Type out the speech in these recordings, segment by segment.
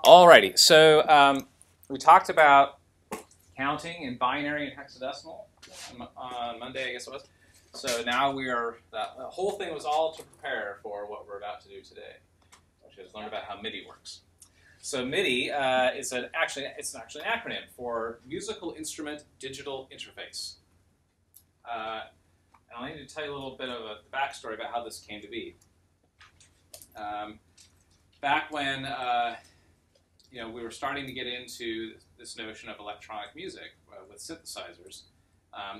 Alrighty, so we talked about counting in binary and hexadecimal on Monday, I guess it was. So now we are, the whole thing was all to prepare for what we're about to do today, which is learn about how MIDI works. So MIDI is actually an acronym for Musical Instrument Digital Interface. And I need to tell you a little bit of a backstory about how this came to be. Back when we were starting to get into this notion of electronic music with synthesizers,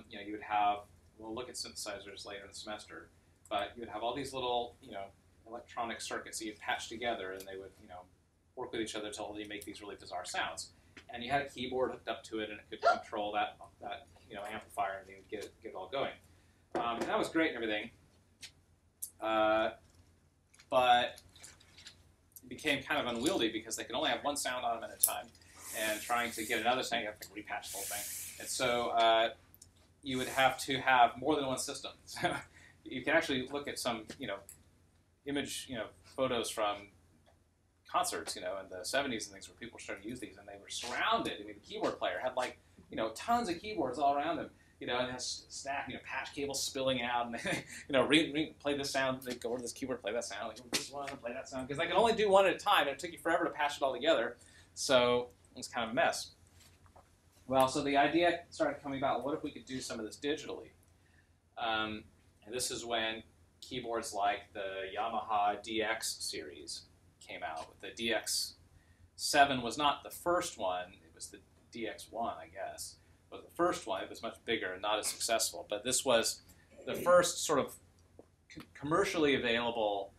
you would have, we'll look at synthesizers later in the semester, but you would have all these little electronic circuits that you'd patch together, and they would work with each other until they make these really bizarre sounds. And you had a keyboard hooked up to it, and it could control that amplifier, and you would get it all going. And that was great and everything, but it became kind of unwieldy because they could only have one sound on them at a time, and trying to get another sound, you have to repatch the whole thing. And so you would have to have more than one system. So you can actually look at some image photos from concerts in the 70s and things where people were starting to use these, and they were surrounded. I mean, the keyboard player had like tons of keyboards all around him. And it has stack, patch cables spilling out, and they, play this sound. They go over to this keyboard, play that sound. Like, this one, play that sound, because I can only do one at a time, and it took you forever to patch it all together. So it was kind of a mess. Well, so the idea started coming about. What if we could do some of this digitally? And this is when keyboards like the Yamaha DX series came out. The DX7 was not the first one; it was the DX1, I guess. Was the first one. It was much bigger and not as successful, but this was the first sort of commercially available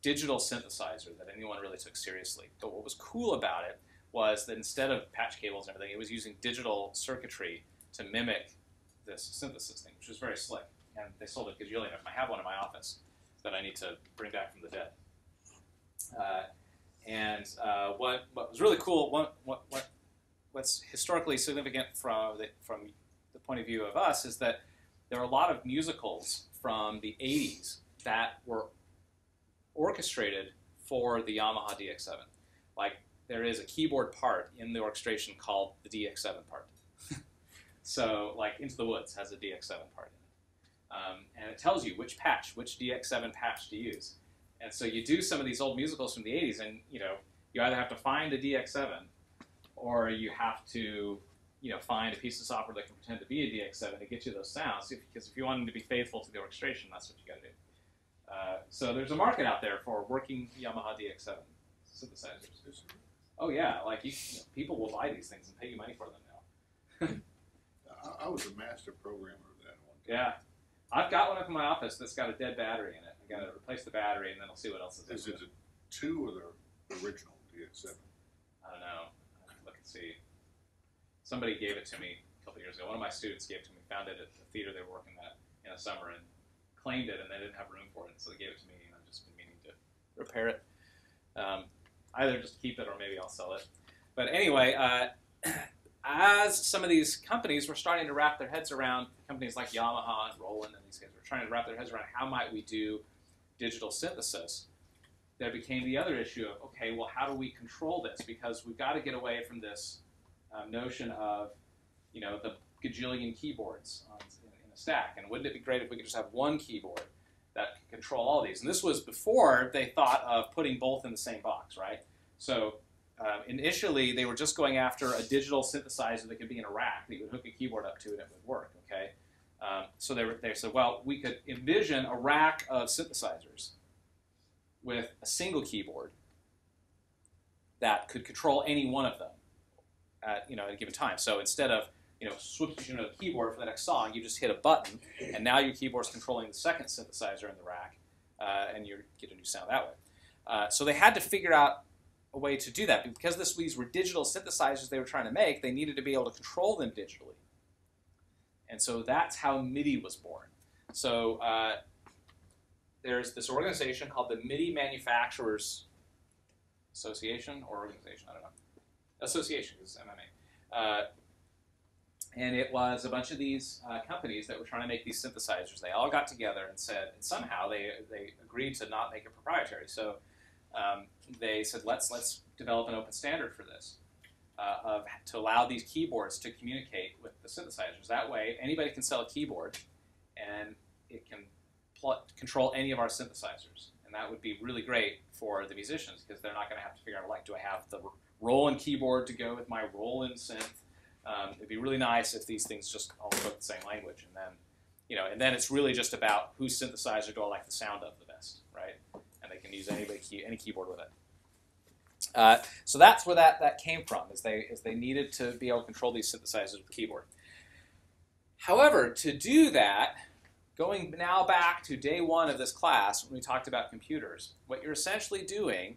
digital synthesizer that anyone really took seriously. But what was cool about it was that instead of patch cables and everything, it was using digital circuitry to mimic this synthesis thing, which was very slick. And they sold it gajillion of them. I have one in my office that I need to bring back from the dead. What was really cool, what's historically significant from the point of view of us is that there are a lot of musicals from the 80s that were orchestrated for the Yamaha DX7. Like, there is a keyboard part in the orchestration called the DX7 part. So, like, Into the Woods has a DX7 part in it. And it tells you which DX7 patch to use. And so you do some of these old musicals from the 80s, and you either have to find a DX7, or you have to, find a piece of software that can pretend to be a DX7 to get you those sounds. Because if you want them to be faithful to the orchestration, that's what you got to do. So there's a market out there for working Yamaha DX7 synthesizers. Oh yeah, like people will buy these things and pay you money for them now. I was a master programmer of that one. Yeah, I've got one up in my office that's got a dead battery in it. I got to replace the battery, and then I'll see what else is in it. Is it a 2 or the original DX7? I don't know. Look and see. Somebody gave it to me a couple years ago. One of my students gave it to me, found it at the theater they were working at in the summer, and claimed it, and they didn't have room for it, so they gave it to me, and I've just been meaning to repair it. Either just keep it, or maybe I'll sell it. But anyway, as some of these companies were starting to wrap their heads around, companies like Yamaha and Roland and these guys were trying to wrap their heads around how might we do digital synthesis, there became the other issue of, okay, well, how do we control this? Because we've got to get away from this notion of, the gajillion keyboards in a stack. And wouldn't it be great if we could just have one keyboard that could control all these? And this was before they thought of putting both in the same box, right? So initially, they were just going after a digital synthesizer that could be in a rack that you would hook a keyboard up to and it would work, okay? So they said, well, we could envision a rack of synthesizers with a single keyboard that could control any one of them at a given time. So instead of switching to a keyboard for the next song, you just hit a button, and now your keyboard's controlling the second synthesizer in the rack, and you get a new sound that way. So they had to figure out a way to do that. Because these were digital synthesizers they were trying to make, they needed to be able to control them digitally. And so that's how MIDI was born. So there's this organization called the MIDI Manufacturers Association, or organization, I don't know. Association is MMA. And it was a bunch of these companies that were trying to make these synthesizers. They all got together and said, and somehow they agreed to not make it proprietary. So they said, let's develop an open standard for this, to allow these keyboards to communicate with the synthesizers. That way, anybody can sell a keyboard, and it can control any of our synthesizers. And that would be really great for the musicians, because they're not going to have to figure out, like, do I have the Roland keyboard to go with my Roland synth? It'd be really nice if these things just all spoke the same language, and then, and then it's really just about whose synthesizer do I like the sound of the best, right? And they can use any keyboard with it. So that's where that came from, is they needed to be able to control these synthesizers with the keyboard. However, to do that, going now back to day one of this class when we talked about computers, what you're essentially doing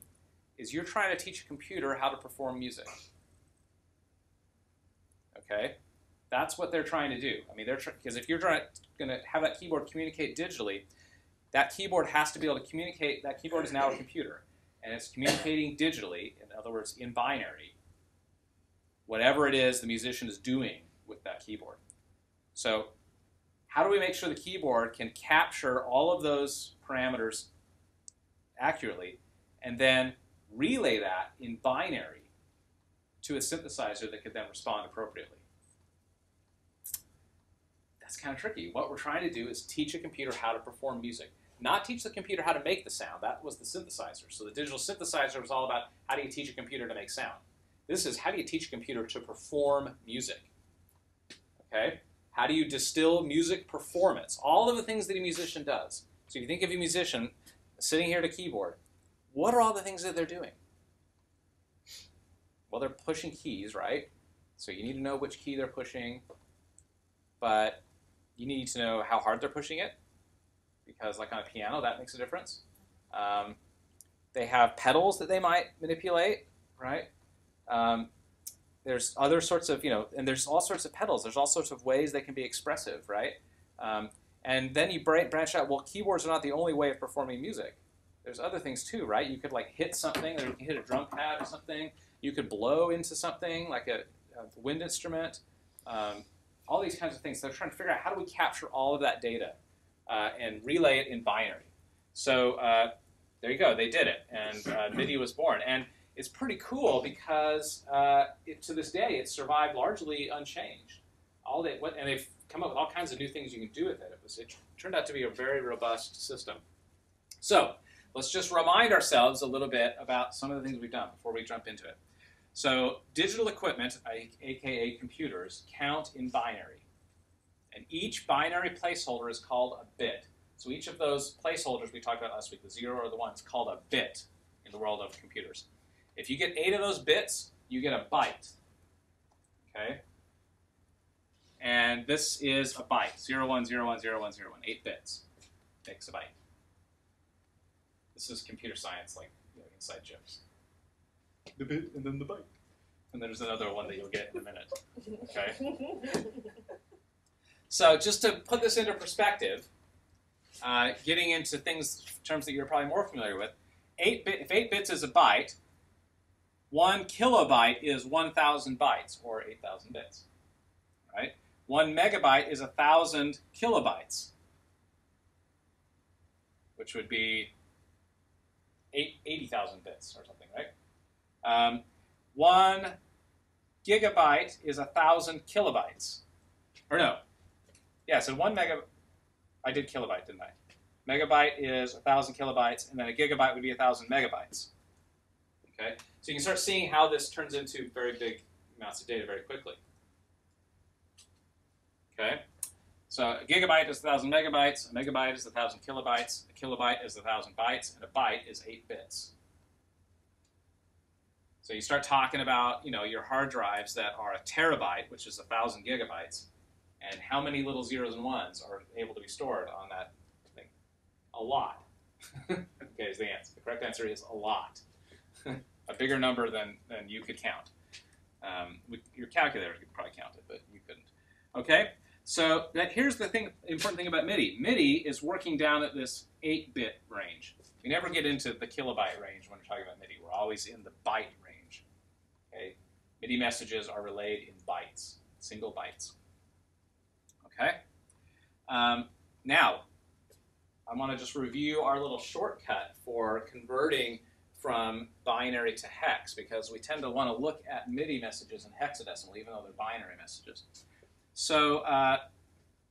is you're trying to teach a computer how to perform music. Okay? That's what they're trying to do. I mean, because if you're going to have that keyboard communicate digitally, that keyboard has to be able to communicate. That keyboard is now a computer, and it's communicating digitally, in other words, in binary, whatever it is the musician is doing with that keyboard. So how do we make sure the keyboard can capture all of those parameters accurately and then relay that in binary to a synthesizer that could then respond appropriately? That's kind of tricky. What we're trying to do is teach a computer how to perform music, not teach the computer how to make the sound. That was the synthesizer. So the digital synthesizer was all about how do you teach a computer to make sound. This is how do you teach a computer to perform music. Okay? How do you distill music performance? All of the things that a musician does. So if you think of a musician sitting here at a keyboard, what are all the things that they're doing? Well, they're pushing keys, right? So you need to know which key they're pushing, but you need to know how hard they're pushing it, because like on a piano, that makes a difference. They have pedals that they might manipulate, right? There's other sorts of, and there's all sorts of pedals. There's all sorts of ways they can be expressive, right? And then you branch out, well, keyboards are not the only way of performing music. There's other things too, right? You could like hit something, or you can hit a drum pad or something. You could blow into something like a wind instrument. All these kinds of things. They're trying to figure out how do we capture all of that data and relay it in binary. So there you go. They did it, and MIDI was born. And it's pretty cool because to this day it survived largely unchanged. And they've come up with all kinds of new things you can do with it. It turned out to be a very robust system. So let's just remind ourselves a little bit about some of the things we've done before we jump into it. So digital equipment, aka computers, count in binary. And each binary placeholder is called a bit. So each of those placeholders we talked about last week, the 0 or the 1, is called a bit in the world of computers. If you get 8 of those bits, you get a byte. Okay? And this is a byte, 01010101, 8 bits makes a byte. This is computer science, like inside jokes. The bit and then the byte. And there's another one that you'll get in a minute. Okay? So just to put this into perspective, getting into terms that you're probably more familiar with, if 8 bits is a byte, 1 kilobyte is 1,000 bytes, or 8,000 bits. Right? 1 megabyte is 1,000 kilobytes, which would be 80,000 bits or something, right? 1 gigabyte is 1,000 kilobytes. Or no. Yeah, so 1 megabyte, I did kilobyte, didn't I? Megabyte is 1,000 kilobytes, and then a gigabyte would be 1,000 megabytes. Okay? So you can start seeing how this turns into very big amounts of data very quickly. Okay? So a gigabyte is 1,000 megabytes, a megabyte is 1,000 kilobytes, a kilobyte is 1,000 bytes, and a byte is 8 bits. So you start talking about, your hard drives that are a terabyte, which is 1,000 gigabytes, and how many little zeros and ones are able to be stored on that thing? A lot. Okay, is the answer. The correct answer is a lot. A bigger number than you could count. With your calculator, you could probably count it, but you couldn't. Okay? So here's the important thing about MIDI. MIDI is working down at this 8-bit range. We never get into the kilobyte range when we're talking about MIDI. We're always in the byte range. Okay? MIDI messages are relayed in bytes, single bytes. Okay? Now, I want to just review our little shortcut for converting from binary to hex because we tend to want to look at MIDI messages in hexadecimal, even though they're binary messages. So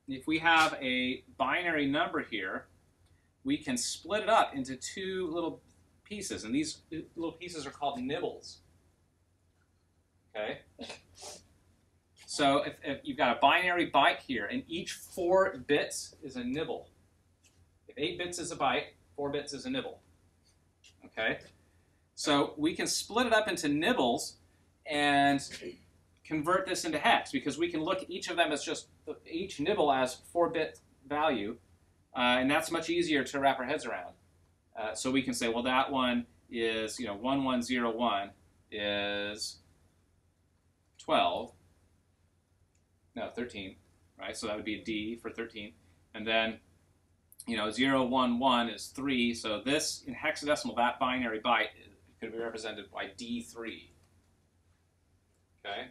if we have a binary number here, we can split it up into two little pieces, and these little pieces are called nibbles. Okay? So if you've got a binary byte here, and each 4 bits is a nibble. If 8 bits is a byte, 4 bits is a nibble. Okay? So we can split it up into nibbles and convert this into hex, because we can look at each of them as just, each nibble as 4-bit value, and that's much easier to wrap our heads around. So we can say, well, that one is, 1101 is 12. No, 13, right? So that would be a D for 13. And then, 011 is 3. So this, in hexadecimal, that binary byte could be represented by D3. Okay?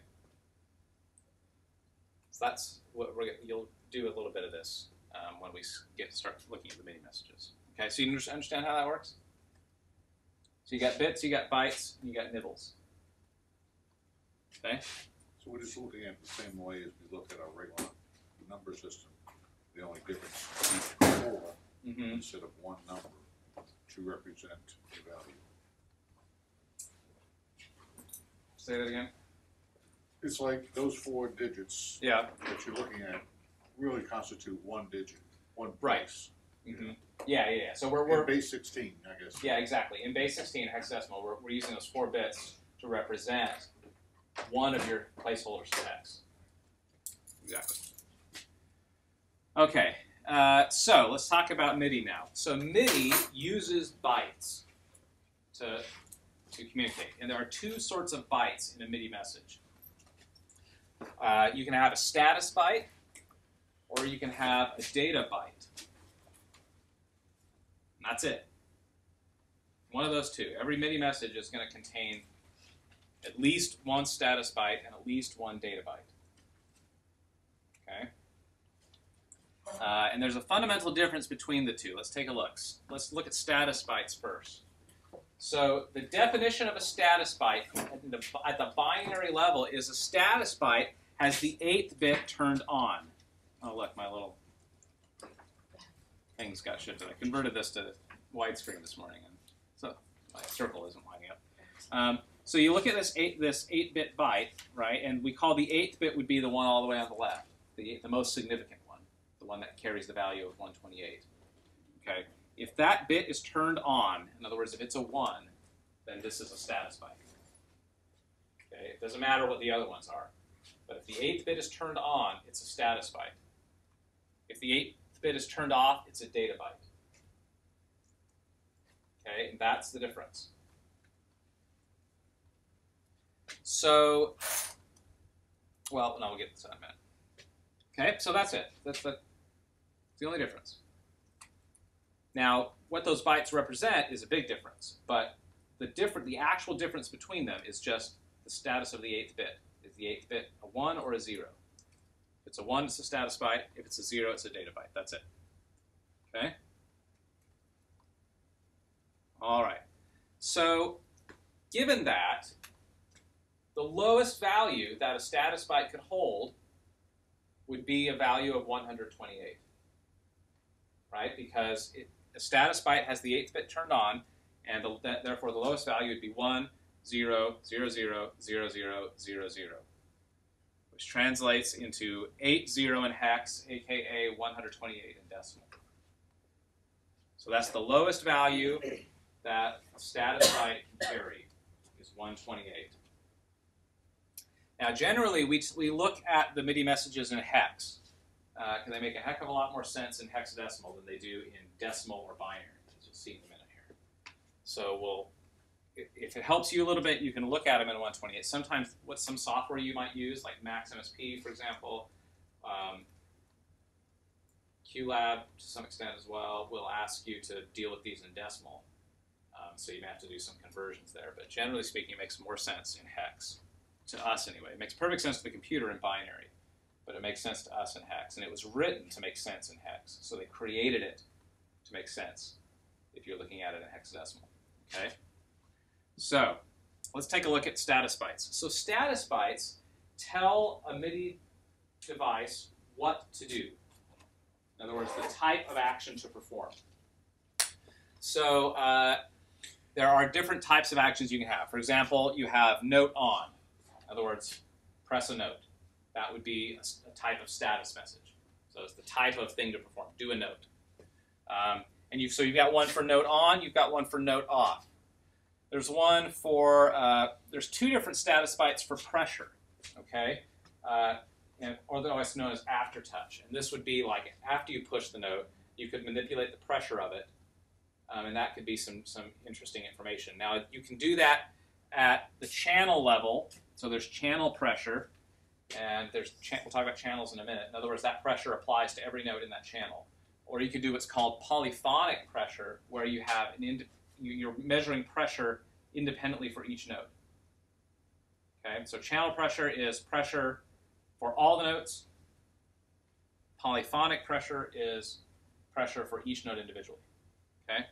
So that's what you'll do a little bit of this when we start looking at the MIDI messages. Okay, so you understand how that works? So you got bits, you got bytes, and you got nibbles. Okay? So we're just looking at it the same way as we look at our regular number system. The only difference is each 4 instead of one number to represent a value. Say that again. It's like those 4 digits that you're looking at really constitute one digit, one right. place. Yeah. So we're in base 16, I guess. Yeah, exactly. In base 16 hexadecimal, we're using those 4 bits to represent one of your placeholders for hex. Exactly. Okay, so let's talk about MIDI now. So MIDI uses bytes to communicate, and there are 2 sorts of bytes in a MIDI message. You can have a status byte, or you can have a data byte. And that's it. One of those 2. Every MIDI message is going to contain at least one status byte and at least one data byte. Okay? And there's a fundamental difference between the 2. Let's take a look. Let's look at status bytes first. So the definition of a status byte at the binary level is a status byte has the 8th bit turned on. Oh, look, my little things got shifted. I converted this to widescreen this morning, and so my circle isn't lining up. So you look at this 8-bit byte, right? And we call the 8th bit would be the one all the way on the left, the most significant one, the one that carries the value of 128. Okay. If that bit is turned on, in other words, if it's a 1, then this is a status byte. Okay. It doesn't matter what the other ones are, but if the 8th bit is turned on, it's a status byte. If the 8th bit is turned off, it's a data byte. Okay, and that's the difference. So, well, no, we'll get to that in a minute. Okay, so that's it. That's the only difference. Now, what those bytes represent is a big difference, but the actual difference between them is just the status of the 8th bit. Is the 8th bit a 1 or a 0? If it's a 1, it's a status byte. If it's a 0, it's a data byte. That's it. Okay? All right. So, given that, the lowest value that a status byte could hold would be a value of 128. Right? Because a status byte has the 8th bit turned on, and therefore the lowest value would be 1, 0, 0, 0, 0, 0, 0, 0, which translates into 80 in hex, aka 128 in decimal. So that's the lowest value that a status byte can carry, is 128. Now, generally, we look at the MIDI messages in hex, because they make a heck of a lot more sense in hexadecimal than they do in decimal or binary, as you'll see in a minute here. So if it helps you a little bit, you can look at them in 128. Sometimes, some software you might use, like MaxMSP, for example, QLab to some extent as well, will ask you to deal with these in decimal. So you may have to do some conversions there. But generally speaking, it makes more sense in hex, to us anyway. It makes perfect sense to the computer in binary, but it makes sense to us in hex. And it was written to make sense in hex. So they created it to make sense if you're looking at it in hexadecimal. Okay? So let's take a look at status bytes. So status bytes tell a MIDI device what to do. In other words, the type of action to perform. So there are different types of actions you can have. For example, you have note on. In other words, press a note. That would be a type of status message. So it's the type of thing to perform. Do a note. So you've got one for note on. You've got one for note off. There's one for, there's two different status bytes for pressure, okay? And otherwise known as aftertouch. And this would be like after you push the note, you could manipulate the pressure of it. And that could be some interesting information. Now, you can do that at the channel level. So there's channel pressure. And we'll talk about channels in a minute. In other words, that pressure applies to every note in that channel. Or you could do what's called polyphonic pressure, where you have you're measuring pressure independently for each note. Okay, so channel pressure is pressure for all the notes. Polyphonic pressure is pressure for each note individually. Okay.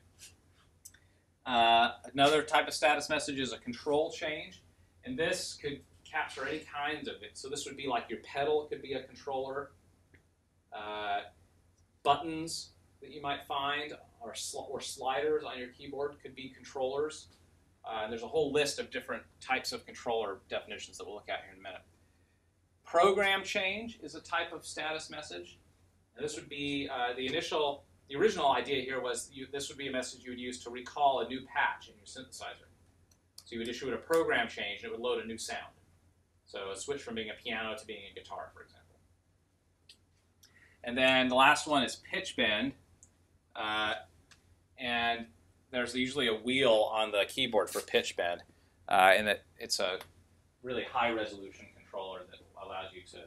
Another type of status message is a control change, and this could capture any kinds of it. So this would be like your pedal could be a controller. Buttons that you might find or sliders on your keyboard could be controllers. And there's a whole list of different types of controller definitions that we'll look at here in a minute. Program change is a type of status message. And this would be the original idea here was this would be a message you would use to recall a new patch in your synthesizer. So you would issue it a program change and it would load a new sound. So a switch from being a piano to being a guitar, for example. And then the last one is pitch bend. And there's usually a wheel on the keyboard for pitch bend. And it's a really high resolution controller that allows you to,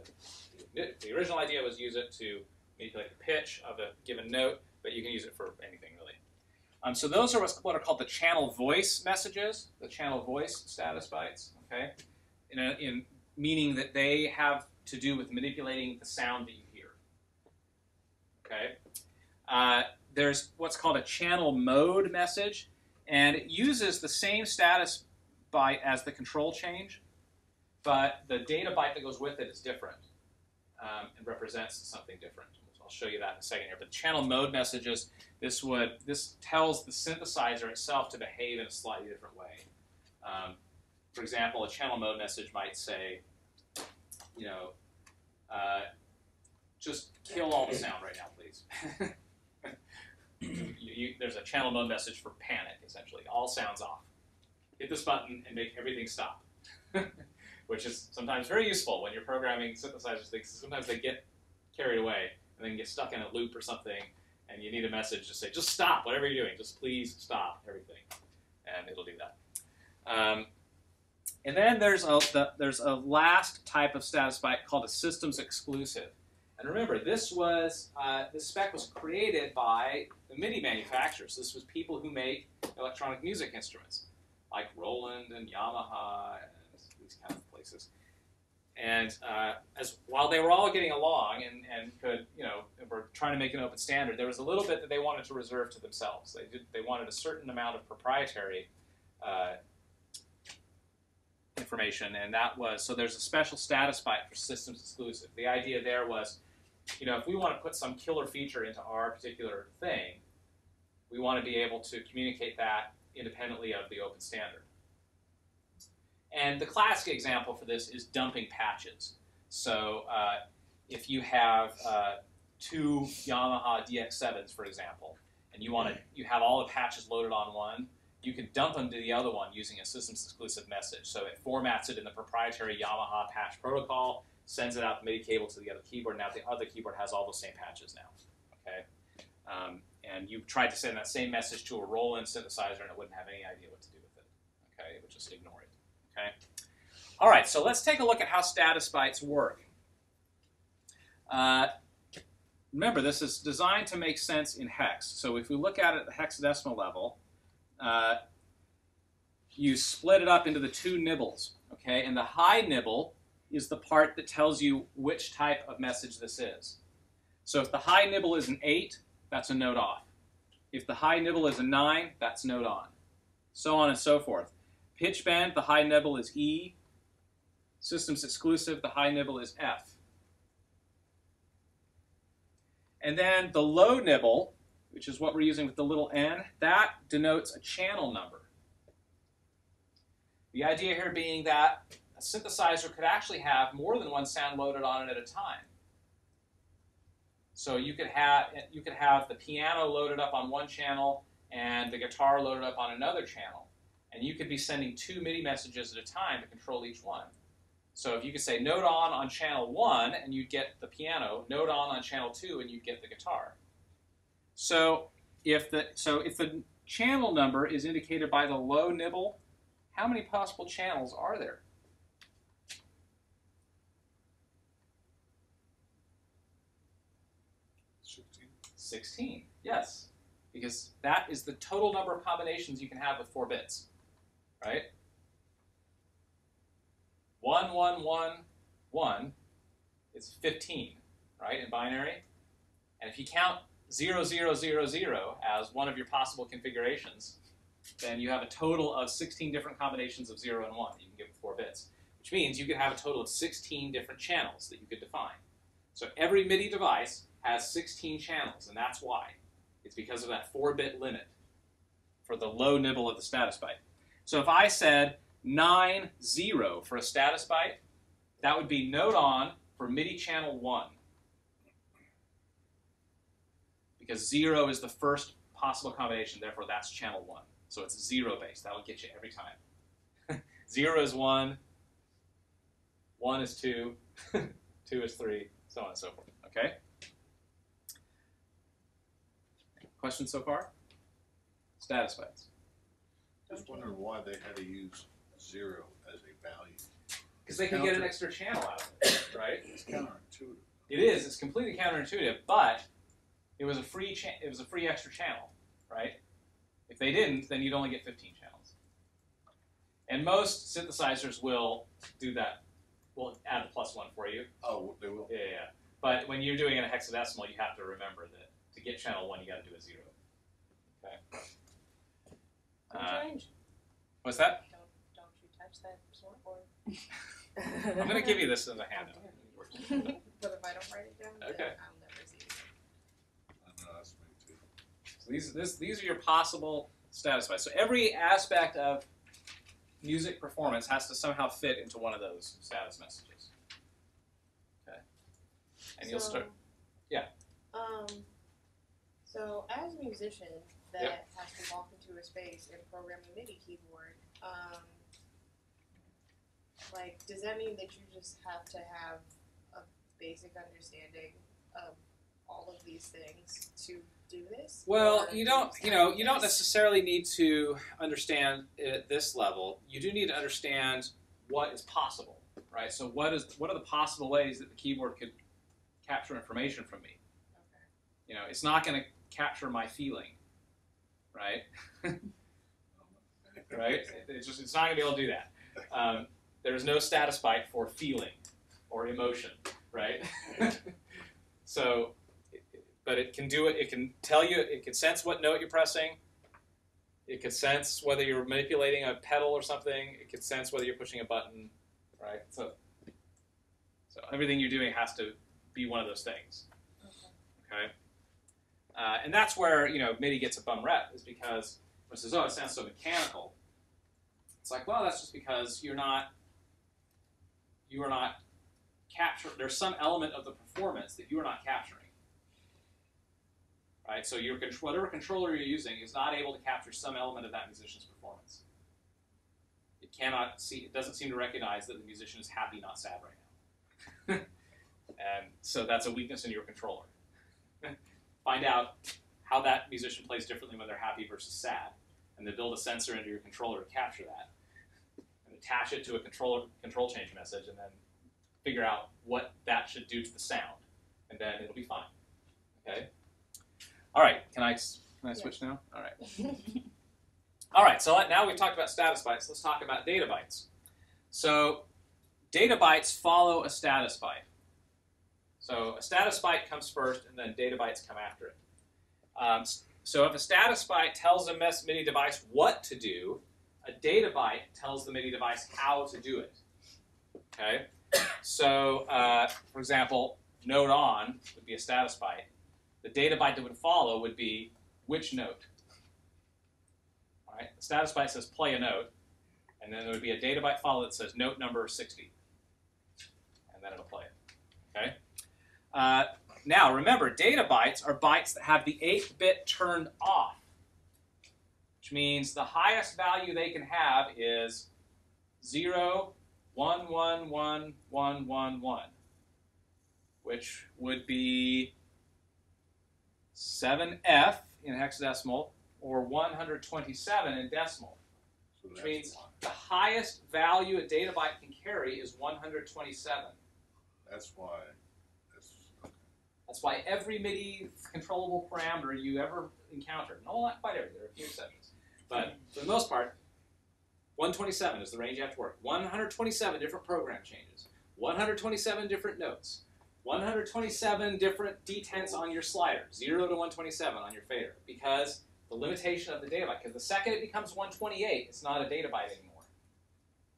the original idea was use it to manipulate the pitch of a given note, but you can use it for anything really. So those are what are called the channel voice messages, the channel voice status bytes, okay? In meaning that they have to do with manipulating the sound that you hear. Okay. There's what's called a channel mode message, and it uses the same status byte as the control change, but the data byte that goes with it is different and represents something different. I'll show you that in a second here. But channel mode messages, this tells the synthesizer itself to behave in a slightly different way. For example, a channel mode message might say, just kill all the sound right now, please. There's a channel mode message for panic, essentially. All sounds off. Hit this button and make everything stop. Which is sometimes very useful when you're programming synthesizers. Sometimes they get carried away and then get stuck in a loop or something, and you need a message to say, just stop, whatever you're doing. Just please stop everything. And it'll do that. And then there's a last type of status byte called a systems exclusive. And remember, this spec was created by the MIDI manufacturers. This was people who make electronic music instruments, like Roland and Yamaha and these kinds of places. And while they were all getting along and were trying to make an open standard, there was a little bit that they wanted to reserve to themselves. They wanted a certain amount of proprietary information, and so there's a special status byte for systems exclusive. The idea there was, if we want to put some killer feature into our particular thing, we want to be able to communicate that independently of the open standard. And the classic example for this is dumping patches. So if you have two Yamaha DX7s, for example, and you have all the patches loaded on one, you can dump them to the other one using a systems exclusive message. So it formats it in the proprietary Yamaha patch protocol, sends it out the MIDI cable to the other keyboard. Now the other keyboard has all those same patches now. Okay, and you tried to send that same message to a Roland synthesizer, and it wouldn't have any idea what to do with it. Okay, it would just ignore it. Okay. All right, so let's take a look at how status bytes work. Remember, this is designed to make sense in hex. So if we look at it at the hexadecimal level, you split it up into the two nibbles. Okay, and the high nibble is the part that tells you which type of message this is. So if the high nibble is an 8, that's a note off. If the high nibble is a 9, that's note on. So on and so forth. Pitch bend, the high nibble is E. Systems exclusive, the high nibble is F. And then the low nibble, which is what we're using with the little n, that denotes a channel number. The idea here being that a synthesizer could actually have more than one sound loaded on it at a time. So you could have the piano loaded up on one channel and the guitar loaded up on another channel. And you could be sending 2 MIDI messages at a time to control each one. So if you could say note on channel 1 and you'd get the piano, note on channel 2 and you'd get the guitar. So if the channel number is indicated by the low nibble, how many possible channels are there? Sixteen, yes. Because that is the total number of combinations you can have with 4 bits, right? 1, 1, 1, 1 is 15, right, in binary. And if you count 0, 0, 0, 0 as one of your possible configurations, then you have a total of 16 different combinations of 0 and 1 that you can get with 4 bits, which means you could have a total of 16 different channels that you could define. So every MIDI device has 16 channels, and that's why. It's because of that 4-bit limit for the low nibble of the status byte. So if I said 9, 0 for a status byte, that would be note on for MIDI channel 1. Because 0 is the first possible combination, therefore that's channel 1. So it's 0 based. That will get you every time. 0 is 1, 1 is 2, 2 is 3, so on and so forth. Okay? Questions so far? Status bytes. Just wondering why they had to use 0 as a value. Because they can get an extra channel out of it, right? It's counterintuitive. It is. It's completely counterintuitive, but it was a free extra channel, right? If they didn't, then you'd only get 15 channels. And most synthesizers will do that. We'll add the +1 for you. Oh, they will? Yeah, yeah. But when you're doing it in a hexadecimal, you have to remember that to get channel 1, you got to do a 0. Okay. Change. What's that? Don't you touch that keyboard. I'm going to give you this as a handout. But if I don't write it down, Okay. then I'll never see it. I know, that's me too. So these are your possible status bytes. So every aspect of music performance has to somehow fit into one of those status messages. Okay. And you'll start. Yeah. So as a musician that Yep. has to walk into a space and program a MIDI keyboard, like, does that mean that you just have to have a basic understanding of all of these things to do this? Well, Or you don't necessarily need to understand it at this level. You do need to understand what is possible, right? So what are the possible ways that the keyboard could capture information from me? Okay. You know, it's not going to capture my feeling, right? Right? It's not going to be able to do that. There's no status byte for feeling or emotion, right? So, but it can do it. It can tell you. It can sense what note you're pressing. It can sense whether you're manipulating a pedal or something. It can sense whether you're pushing a button, right? So everything you're doing has to be one of those things. Okay. And that's where MIDI gets a bum rep, is because it says, "Oh, it sounds so mechanical." It's like, well, that's just because you are not capturing. There's some element of the performance that you are not capturing, right? So whatever controller you're using is not able to capture some element of that musician's performance. It cannot see. It doesn't seem to recognize that the musician is happy, not sad right now. And so that's a weakness in your controller. Find out how that musician plays differently when they're happy versus sad, and then build a sensor into your controller to capture that, and attach it to a control change message, and then figure out what that should do to the sound, and then it'll be fine. Okay. All right. Can I switch now? All right. All right. So now we've talked about status bytes. Let's talk about data bytes. So data bytes follow a status byte. So a status byte comes first, and then data bytes come after it. So if a status byte tells a MIDI device what to do, a data byte tells the MIDI device how to do it. Okay? So, for example, note on would be a status byte. The data byte that would follow would be which note. All right? The status byte says play a note, and then there would be a data byte follow that says note number 60. And then it'll play it. Okay? Now, remember, data bytes are bytes that have the 8th bit turned off, which means the highest value they can have is 0, 1, 1, 1, 1, 1, 1, which would be 7F in hexadecimal or 127 in decimal, So which that's means why. the highest value a data byte can carry is 127. That's why. That's why every MIDI controllable parameter you ever encounter, no, not quite every, there are a few exceptions, but for the most part, 127 is the range you have to work. 127 different program changes, 127 different notes, 127 different detents on your slider, 0 to 127 on your fader, because the limitation of the data byte, because the second it becomes 128, it's not a data byte anymore,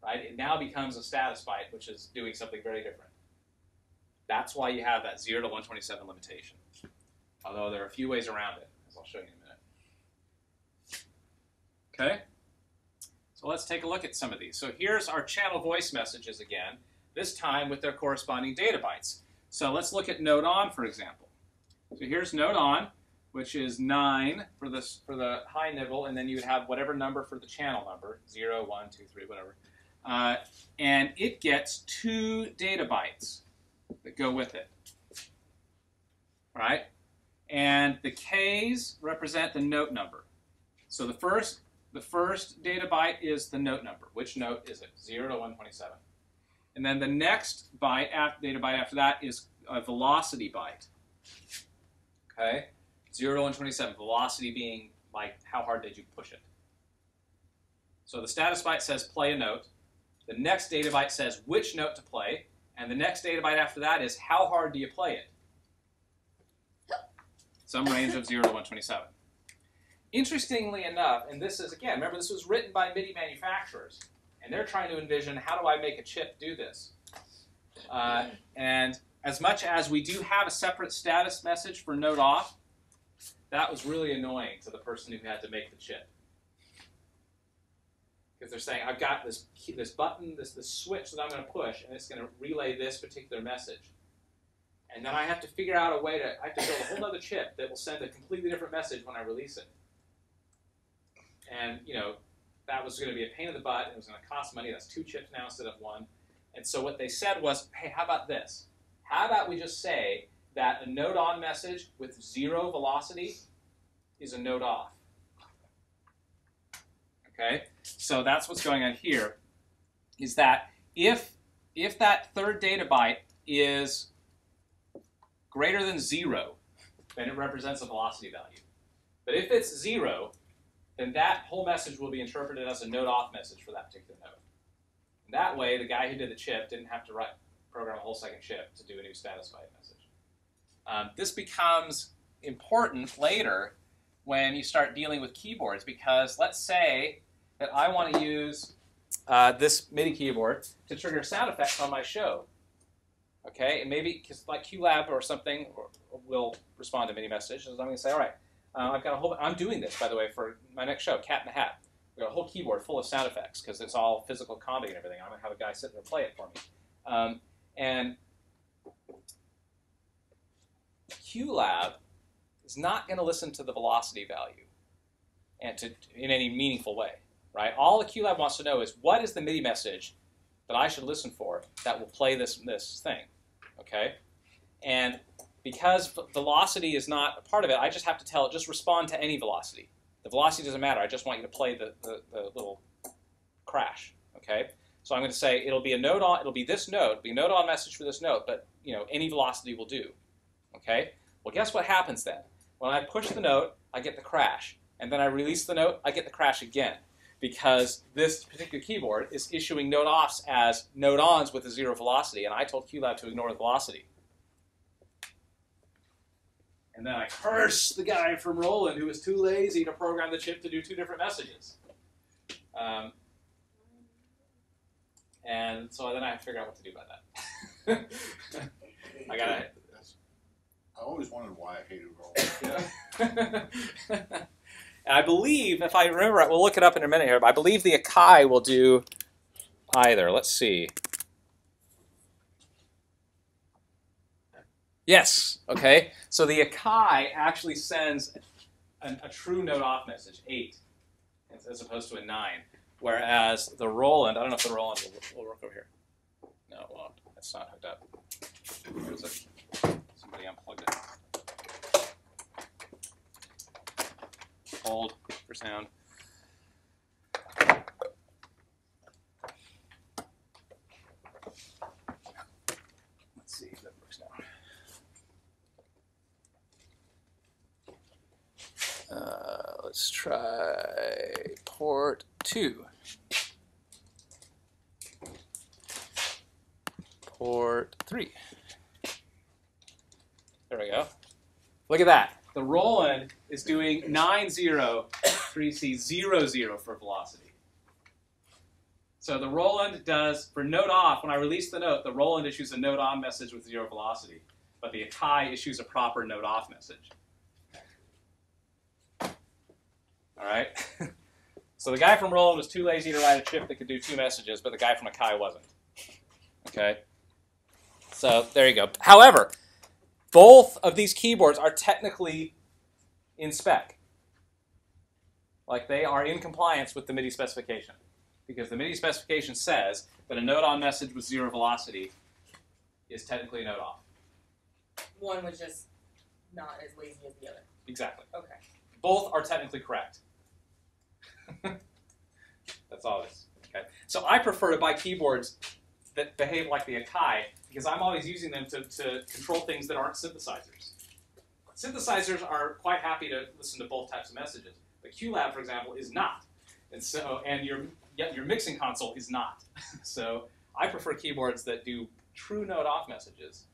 right? It now becomes a status byte, which is doing something very different. That's why you have that 0 to 127 limitation. Although there are a few ways around it, as I'll show you in a minute. Okay? So let's take a look at some of these. So here's our channel voice messages again, this time with their corresponding data bytes. So let's look at note on, for example. So here's note on, which is 9 for the high nibble, and then you would have whatever number for the channel number, 0, 1, 2, 3, whatever. And it gets 2 data bytes that go with it, right? And the K's represent the note number. So the first data byte is the note number. Which note is it? 0 to 127. And then the next data byte after that is a velocity byte. Okay? 0 to 127. Velocity being like how hard did you push it. So the status byte says play a note. The next data byte says which note to play. And the next data byte after that is how hard do you play it? Some range of 0 to 127. Interestingly enough, and this is, again, remember this was written by MIDI manufacturers, and they're trying to envision how do I make a chip do this? And as much as we do have a separate status message for note off, that was really annoying to the person who had to make the chip. Because they're saying, I've got this button, this switch that I'm going to push, and it's going to relay this particular message. And then I have to figure out a way to, I have to build a whole other chip that will send a completely different message when I release it. And, you know, that was going to be a pain in the butt, and it was going to cost money. That's 2 chips now instead of 1. And so what they said was, hey, how about this? How about we just say that a note on message with 0 velocity is a note off? Okay, so that's what's going on here, is that if that third data byte is greater than 0, then it represents a velocity value. But if it's 0, then that whole message will be interpreted as a note off message for that particular note. And that way, the guy who did the chip didn't have to program a whole second chip to do a new status byte message. This becomes important later when you start dealing with keyboards, because let's say that I want to use this MIDI keyboard to trigger sound effects on my show. Okay, and maybe because like QLab or something will respond to MIDI messages. So I'm going to say, all right, I've got a whole. I'm doing this, by the way, for my next show, Cat in the Hat. We've got a whole keyboard full of sound effects because it's all physical comedy and everything. I'm going to have a guy sit there and play it for me. And QLab is not going to listen to the velocity value and in any meaningful way. Right? All the QLab wants to know is what is the MIDI message that I should listen for that will play this thing, okay? And because velocity is not a part of it, I just have to tell it, just respond to any velocity. The velocity doesn't matter. I just want you to play the little crash, okay? So I'm going to say it'll be a note on, it'll be this note, it'll be a note on message for this note, but you know any velocity will do, okay? Well, guess what happens then? When I push the note, I get the crash, and then I release the note, I get the crash again. Because this particular keyboard is issuing note offs as note ons with a 0 velocity, and I told QLab to ignore the velocity. And then I curse the guy from Roland who was too lazy to program the chip to do 2 different messages. And so then I have to figure out what to do about that. I gotta. I always wondered why I hated roll. Yeah. I believe, if I remember, we'll look it up in a minute here, but I believe the Akai will do either. Let's see. Yes, okay. So the Akai actually sends a true note off message, 8, as opposed to a 9. Whereas the Roland, I don't know if the Roland will work over here. No, it won't. It's not hooked up. Somebody unplugged it. Hold for sound. Let's see if that works now. Let's try port 2. Port 3. There we go. Look at that. The Roland is doing 90.3C00 for velocity. So the Roland does, for note off, when I release the note, the Roland issues a note on message with 0 velocity. But the Akai issues a proper note off message. All right? So the guy from Roland was too lazy to write a chip that could do 2 messages, but the guy from Akai wasn't. Okay? So there you go. However, both of these keyboards are technically in spec. Like, they are in compliance with the MIDI specification. Because the MIDI specification says that a note on message with 0 velocity is technically a note off. One was just not as lazy as the other. Exactly. Okay. Both are technically correct. That's all it is. Okay. So I prefer to buy keyboards that behave like the Akai because I'm always using them to control things that aren't synthesizers. Synthesizers are quite happy to listen to both types of messages. But QLab, for example, is not. And so, and your mixing console is not. So I prefer keyboards that do true note off messages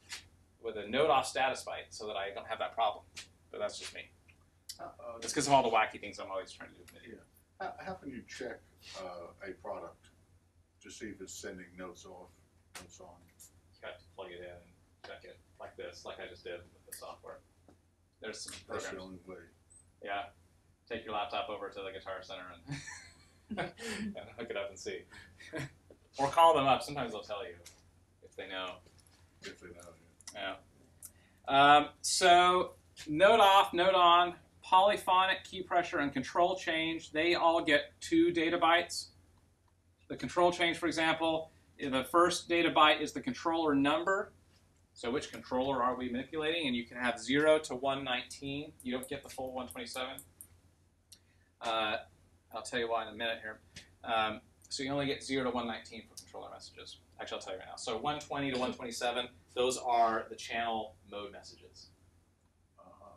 with a note off status byte so that I don't have that problem. But that's just me. It's because of all the wacky things I'm always trying to do with MIDI. Yeah. How can you check a product to see if it's sending notes off, notes on? You have to plug it in and check it like this, like I just did with the software. There's some That's programs. the only way. Yeah. Take your laptop over to the Guitar Center and, and hook it up and see. Or call them up. Sometimes they'll tell you if they know. If they know, Yeah. So note off, note on, polyphonic, key pressure, and control change, they all get 2 data bytes. The control change, for example, the first data byte is the controller number. So which controller are we manipulating? And you can have 0 to 119. You don't get the full 127. I'll tell you why in a minute here. So you only get 0 to 119 for controller messages. Actually, I'll tell you right now. So 120 to 127, those are the channel mode messages.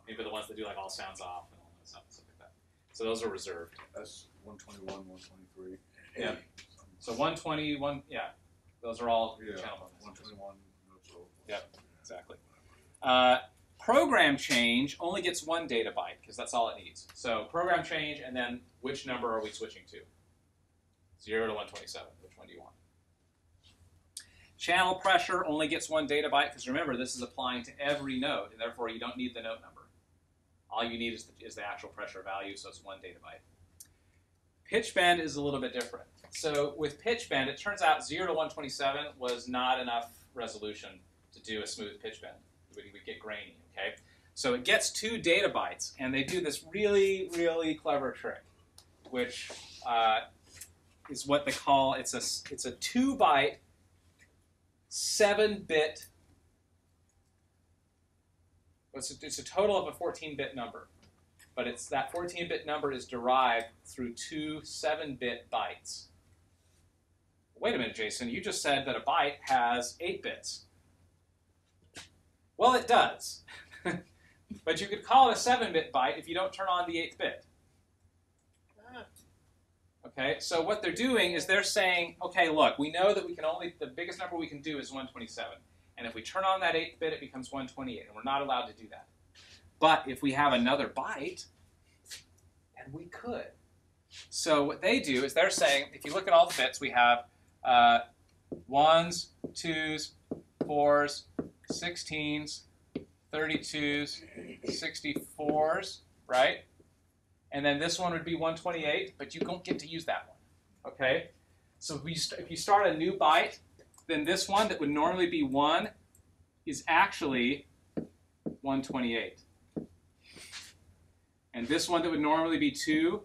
Maybe the ones that do like all sounds off and all that stuff like that. So those are reserved. That's 121, 123. Yeah. So 120, those are all channel mode messages. 121, notes off. Yep, exactly. Program change only gets 1 data byte because that's all it needs. So program change and then which number are we switching to? 0 to 127. Which one do you want? Channel pressure only gets 1 data byte because remember this is applying to every note and therefore you don't need the note number. All you need is the actual pressure value, so it's 1 data byte. Pitch bend is a little bit different. So with pitch bend, it turns out 0 to 127 was not enough resolution to do a smooth pitch bend. We would get grainy, okay? So it gets 2 data bytes, and they do this really, really clever trick, which is what they call, it's a 2-byte, 7-bit, it's a total of a 14-bit number. But it's that 14-bit number is derived through 2 7-bit bytes. Wait a minute, Jason, you just said that a byte has 8 bits. Well, it does. But you could call it a 7-bit byte if you don't turn on the 8th bit. Okay, so what they're doing is they're saying, okay, look, we know that we can only, the biggest number we can do is 127. And if we turn on that 8th bit, it becomes 128, and we're not allowed to do that. But if we have another byte, then we could. So what they do is they're saying, if you look at all the bits, we have 1s, 2s, 4s, 16s, 32s, 64s, right? And then this one would be 128, but you don't get to use that one, okay? So if you start a new byte, then this one that would normally be 1 is actually 128. And this one that would normally be 2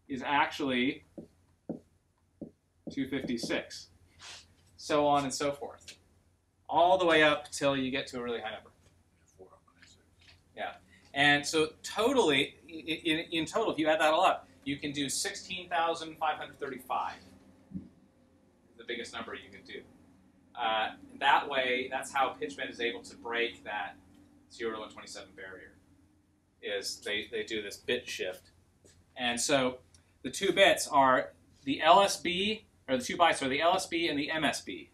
is actually 256. So on and so forth. All the way up till you get to a really high number. Yeah. And so totally, in total, if you add that all up, you can do 16,535. The biggest number you can do. That way, that's how pitch bend is able to break that 0 to 127 barrier. Is they do this bit shift. And so the 2 bits are the LSB, or the 2 bytes are the LSB and the MSB.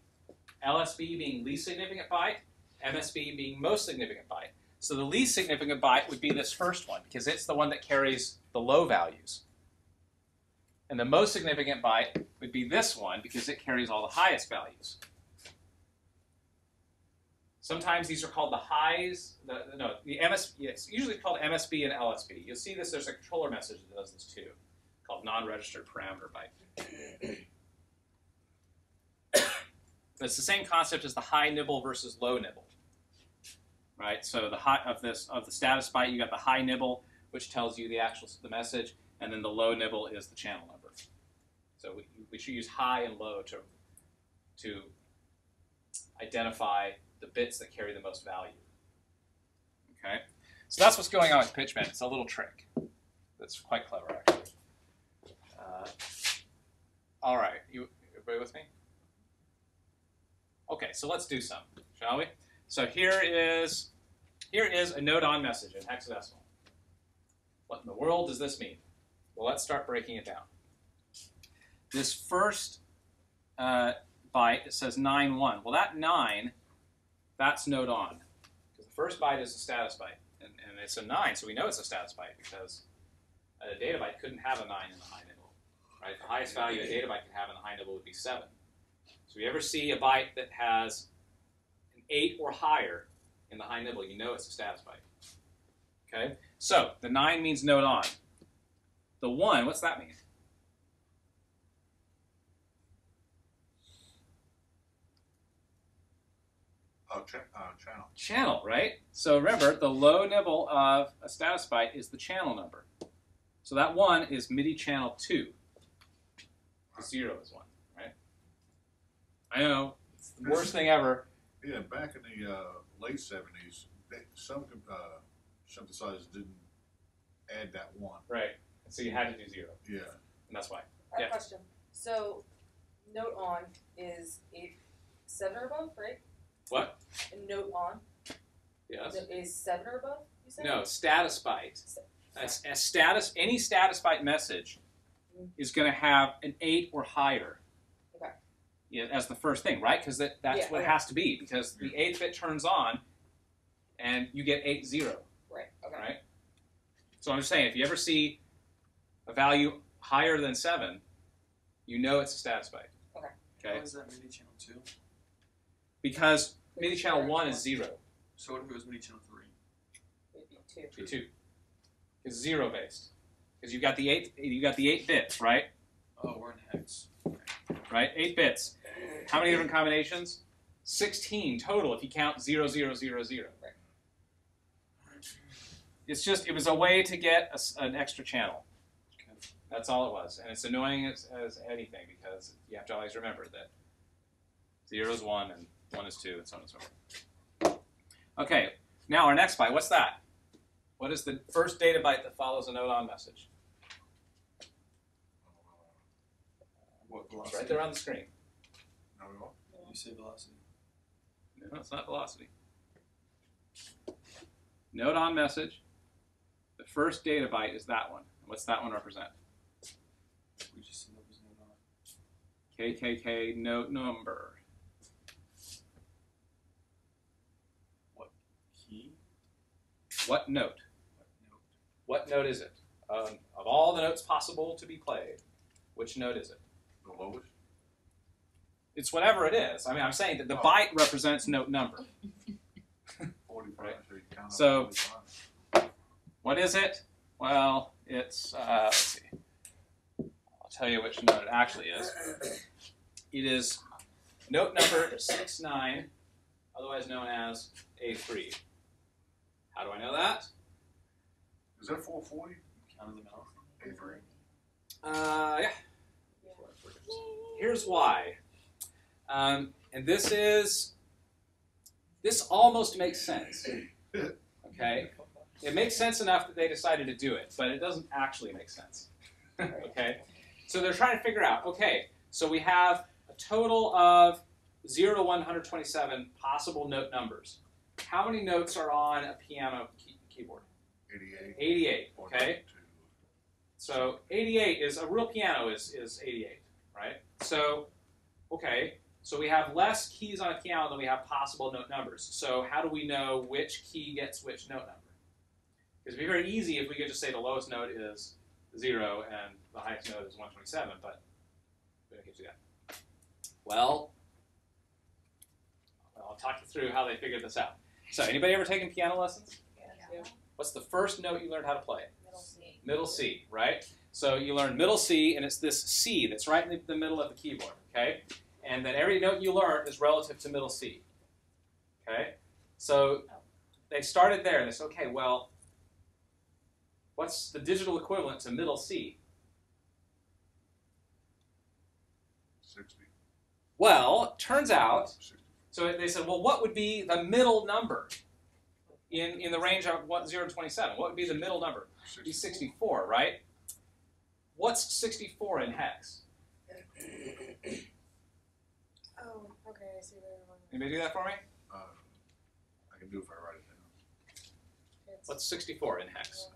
LSB being least significant byte, MSB being most significant byte. So the least significant byte would be this first one, because it's the one that carries the low values. And the most significant byte would be this one, because it carries all the highest values. Sometimes these are called the highs. The MSB, it's usually called MSB and LSB. You'll see this, there's a controller message that does this too, called non-registered parameter byte. It's the same concept as the high nibble versus low nibble. Right? So the high of the status byte, you got the high nibble, which tells you the message, and then the low nibble is the channel number. So we should use high and low to identify the bits that carry the most value. Okay? So that's what's going on with pitch bend. It's a little trick. That's quite clever, actually. All right. Everybody with me? Okay, so let's do some, shall we? So here is a note-on message in hexadecimal. What in the world does this mean? Well, let's start breaking it down. This first byte, it says 9-1. Well, that 9, that's note-on. Because the first byte is a status byte. And it's a 9, so we know it's a status byte because a data byte couldn't have a 9 in the high nibble. Right? The highest value a data byte could have in the high nibble would be 7. So if you ever see a byte that has an 8 or higher in the high nibble, you know it's a status byte. Okay? So the 9 means note on. The 1, what's that mean? Channel. Channel, right? So remember, the low nibble of a status byte is the channel number. So that 1 is MIDI channel 2. The 0 is 1, right? I know, it's the worst thing ever. Yeah, back in the late 70s, some synthesizers didn't add that 1. Right. So you had to do 0. Yeah. And that's why. I have a question. So, note on is 7 or above, right? What? And note on Yes. is 7 or above, you said? No, status byte. Any status byte message is going to have an 8 or higher. Okay. Yeah, as the first thing, right? Because that's what it has to be. Because the 8th bit turns on, and you get 8-0. Right. Okay. Right. So I'm just saying, if you ever see a value higher than 7, you know it's a status byte. Okay. Okay. Why is that MIDI channel 2? Because MIDI channel 1 is 0. So what if it was MIDI channel 3? It'd be 2. It'd be 2. It's 0 based. Because you got the 8 bits, right? Oh, we're in hex. Right? 8 bits. How many different combinations? 16 total if you count 0, 0, 0, 0. Right. It's just, it was a way to get an extra channel. Okay. That's all it was. And it's annoying as anything because you have to always remember that 0 is 1 and 1 is 2 and so on and so forth. Okay, now our next byte, what's that? What is the first data byte that follows a note on message? What It's velocity? right there on the screen. No, You say velocity. No, it's not velocity. Note on message. The first data byte is that one. What's that one represent? We just said that was note on. KKK note number. What key? What note? What note? What note is it? Of all the notes possible to be played, which note is it? the lowest. It's whatever it is. I mean, I'm saying that the byte represents note number. 45. Right. So you count up So- 45. What is it? Well, it's, let's see. I'll tell you which note it actually is. It is note number 69, otherwise known as A3. How do I know that? Is that 440? Count the mouse. A3. Yeah. Here's why. And this almost makes sense. Okay? It makes sense enough that they decided to do it, but it doesn't actually make sense. Okay? So they're trying to figure out, okay, so we have a total of 0 to 127 possible note numbers. How many notes are on a piano keyboard? 88. 88, Or okay? So 88 is, a real piano is 88, right? So, okay, so we have less keys on a piano than we have possible note numbers. So how do we know which key gets which note number? Because it'd be very easy if we could just say the lowest note is 0 and the highest note is 127, but we don't get to that. Well, I'll talk you through how they figured this out. So anybody ever taken piano lessons? Yeah. What's the first note you learned how to play? Middle C. Middle C, right? So you learn middle C, and it's this C that's right in the middle of the keyboard, okay? And then every note you learn is relative to middle C, okay? So they started there, and they said, okay, well, what's the digital equivalent to middle C? 60. Well, it turns out, 60. so they said, well, what would be the middle number in the range of 0 to 27? What would be the middle number? It'd be 64, right? What's 64 in hex? Oh, okay, I see where you're going. Anybody do that for me? I can do it if I write it down. It's What's 64 in hex?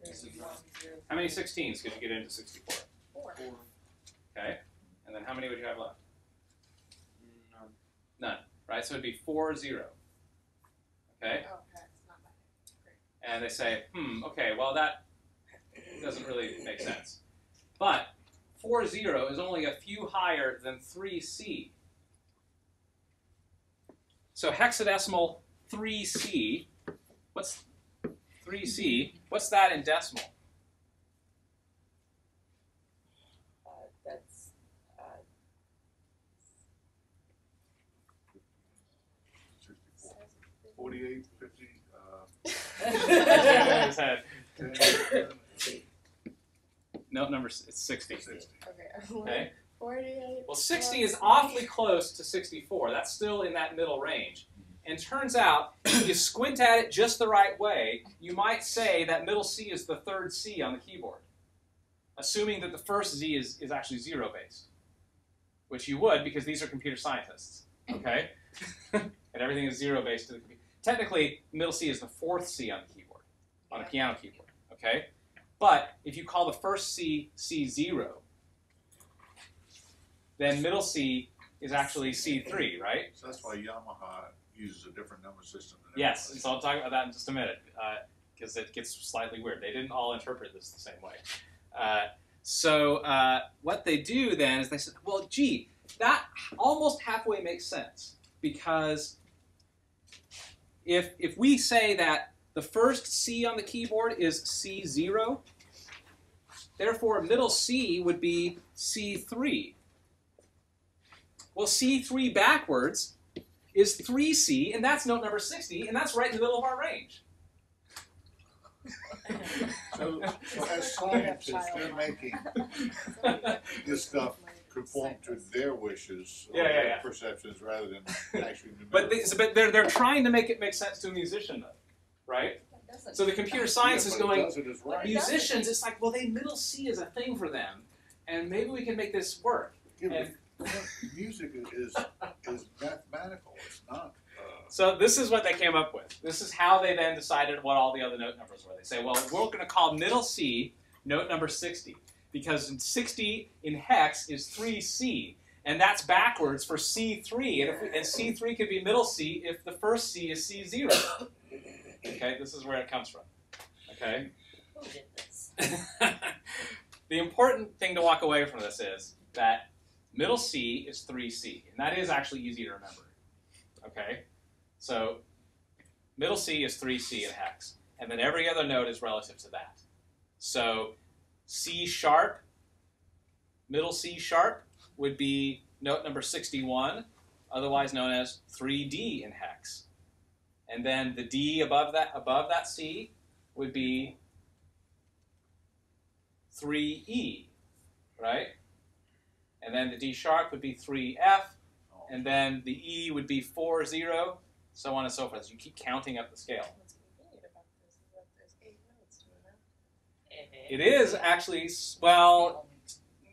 1, 0, 0. How many 16s could you get into 64? 4. Okay. And then how many would you have left? None. None, right? So it'd be 4, 0. Okay? Oh, okay, it's not bad. Great. And they say, okay, well, that doesn't really make sense. But 4, 0 is only a few higher than 3C. So hexadecimal 3C, what's 3C? What's that in decimal? That's 64. 48, 50, His head. 10, Note number is 60. 60. Okay. Okay? 48. Well, 60 is awfully close to 64. That's still in that middle range. And turns out, if you squint at it just the right way, you might say that middle C is the third C on the keyboard, assuming that the first Z is actually zero-based, which you would because these are computer scientists, okay? And everything is zero-based to the computer. Technically, middle C is the fourth C on the keyboard, on a piano keyboard, okay? But if you call the first C C0, then middle C is actually C3, right? So that's why Yamaha uses a different number system than Yes, everybody. so I'll talk about that in just a minute, because it gets slightly weird. They didn't all interpret this the same way. So what they do then is they said, well, gee, that almost halfway makes sense, because if we say that the first C on the keyboard is C0, therefore middle C would be C3. Well, C3 backwards is 3C, and that's note number 60, and that's right in the middle of our range. So as scientists, they're making this stuff conform to their wishes or their perceptions rather than actually numerical. But they're trying to make it make sense to a musician, though, right? So the computer science is but it going, does it as right. musicians, it's like, well, middle C is a thing for them, and maybe we can make this work. Yeah, And but music is mathematical. It's not. so this is what they came up with. This is how they then decided what all the other note numbers were. They say, well, we're going to call middle C note number 60, because 60 in hex is 3C, and that's backwards for C3, and C3 could be middle C if the first C is C0. Okay, this is where it comes from. Okay? Who did this? The important thing to walk away from this is that middle C is 3C, and that is actually easy to remember. Okay? So middle C is 3C in hex, and then every other note is relative to that. So C sharp, middle C sharp would be note number 61, otherwise known as 3D in hex. And then the D above that C would be 3E, right? And then the D sharp would be 3F, and then the E would be 4-0, so on and so forth. So you keep counting up the scale. What's convenient about this is that there's 8 notes to it. It is actually, well,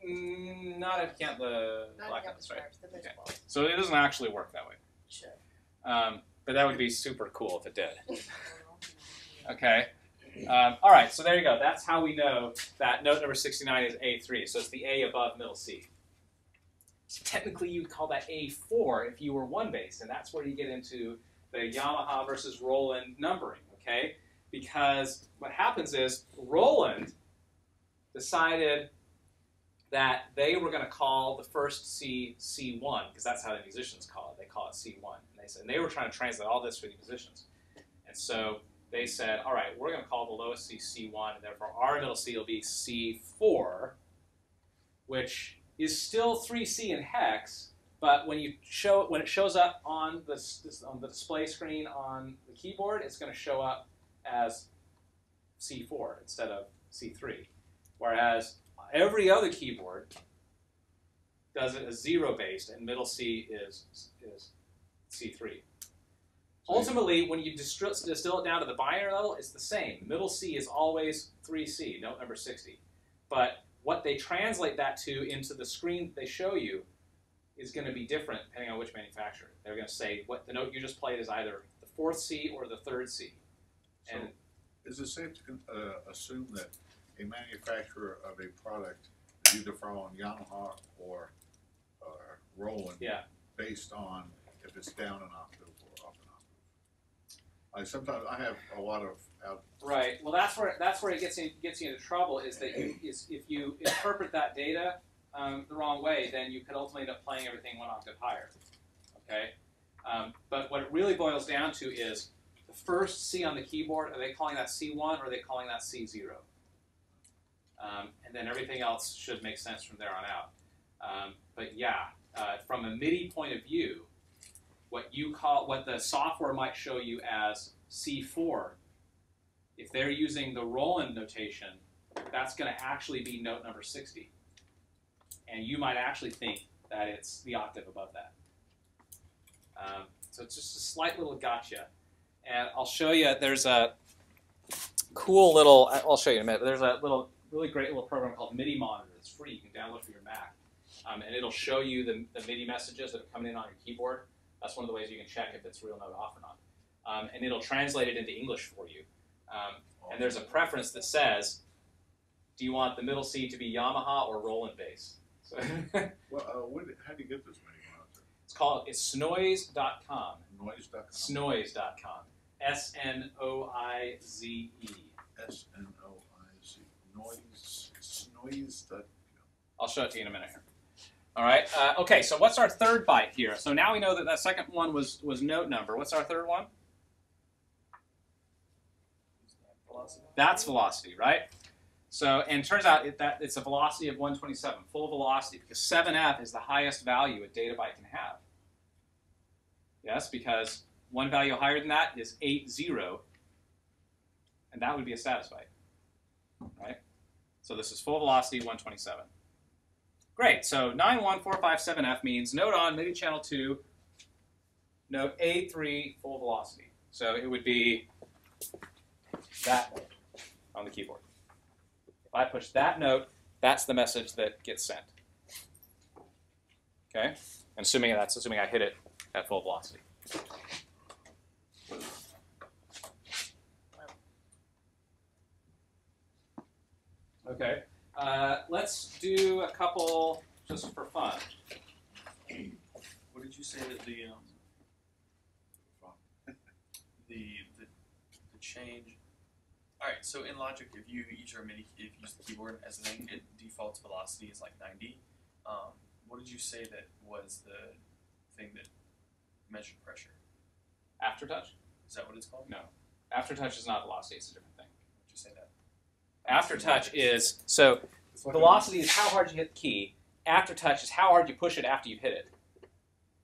not if you count the Not black the notes, right? sharps, the Okay. baseball. So it doesn't actually work that way. Sure. But that would be super cool if it did. Okay. All right, so there you go. That's how we know that note number 69 is A3. So it's the A above middle C. So technically, you would call that A4 if you were one bass, and that's where you get into the Yamaha versus Roland numbering, okay? Because what happens is Roland decided that they were going to call the first C C1, because that's how the musicians call it. They call it C1. And they were trying to translate all this for the musicians. And so they said, all right, we're going to call the lowest C C1, and therefore our middle C will be C4, which is still 3C in hex, but when it shows up on the display screen on the keyboard, it's going to show up as C4 instead of C3. Whereas every other keyboard does it as 0-based, and middle C is C3. Ultimately, when you distill it down to the binary level, it's the same. Middle C is always 3C, note number 60. But what they translate that to into the screen that they show you is going to be different depending on which manufacturer. They're going to say what the note you just played is either the 4th C or the 3rd C. So And is it safe to assume that a manufacturer of a product is either from Yamaha or Roland, yeah, based on if it's down an octave or up an octave? Sometimes I have a lot of right. Well, that's where it gets you into trouble. Is that if you interpret that data the wrong way, then you could ultimately end up playing everything 1 octave higher. Okay. But what it really boils down to is the first C on the keyboard. Are they calling that C1 or are they calling that C0? And then everything else should make sense from there on out. But yeah, from a MIDI point of view, what the software might show you as C4, if they're using the Roland notation, that's going to actually be note number 60. And you might actually think that it's the octave above that. So it's just a slight little gotcha. And I'll show you, there's a cool little, I'll show you in a minute, but there's a really great little program called MIDI Monitor. It's free, you can download for your Mac. And it'll show you the MIDI messages that are coming in on your keyboard. That's one of the ways you can check if it's real note off or not. And it'll translate it into English for you. And there's a preference that says, do you want the middle C to be Yamaha or Roland bass? So Well, how do you get this MIDI monitor? it's snoise.com. Noise.com. Snoise.com. S-N-O-I-Z-E. S-N-O-I-Z. Noise. Snoise.com. I'll show it to you in a minute here. All right. Okay, so what's our third byte here? So now we know that that second one was note number. What's our third one? Velocity. That's velocity, right? So, and it turns out that it's a velocity of 127, full velocity, because 7F is the highest value a data byte can have. Yes, because one value higher than that is 80, and that would be a status byte, right? So this is full velocity 127. Great, so 91457F means note on MIDI channel 2, note A3, full velocity. So it would be that note on the keyboard. If I push that note, that's the message that gets sent. Okay? And assuming I hit it at full velocity. Okay. Let's do a couple just for fun. What did you say that the change? All right, Right. So in Logic, if you use the keyboard as a thing, it defaults velocity is like 90. What did you say that was the thing that measured pressure? Aftertouch? Is that what it's called? No. Aftertouch is not velocity, it's a different thing. Would you say that? Aftertouch is, so velocity is how hard you hit the key. Aftertouch is how hard you push it after you've hit it.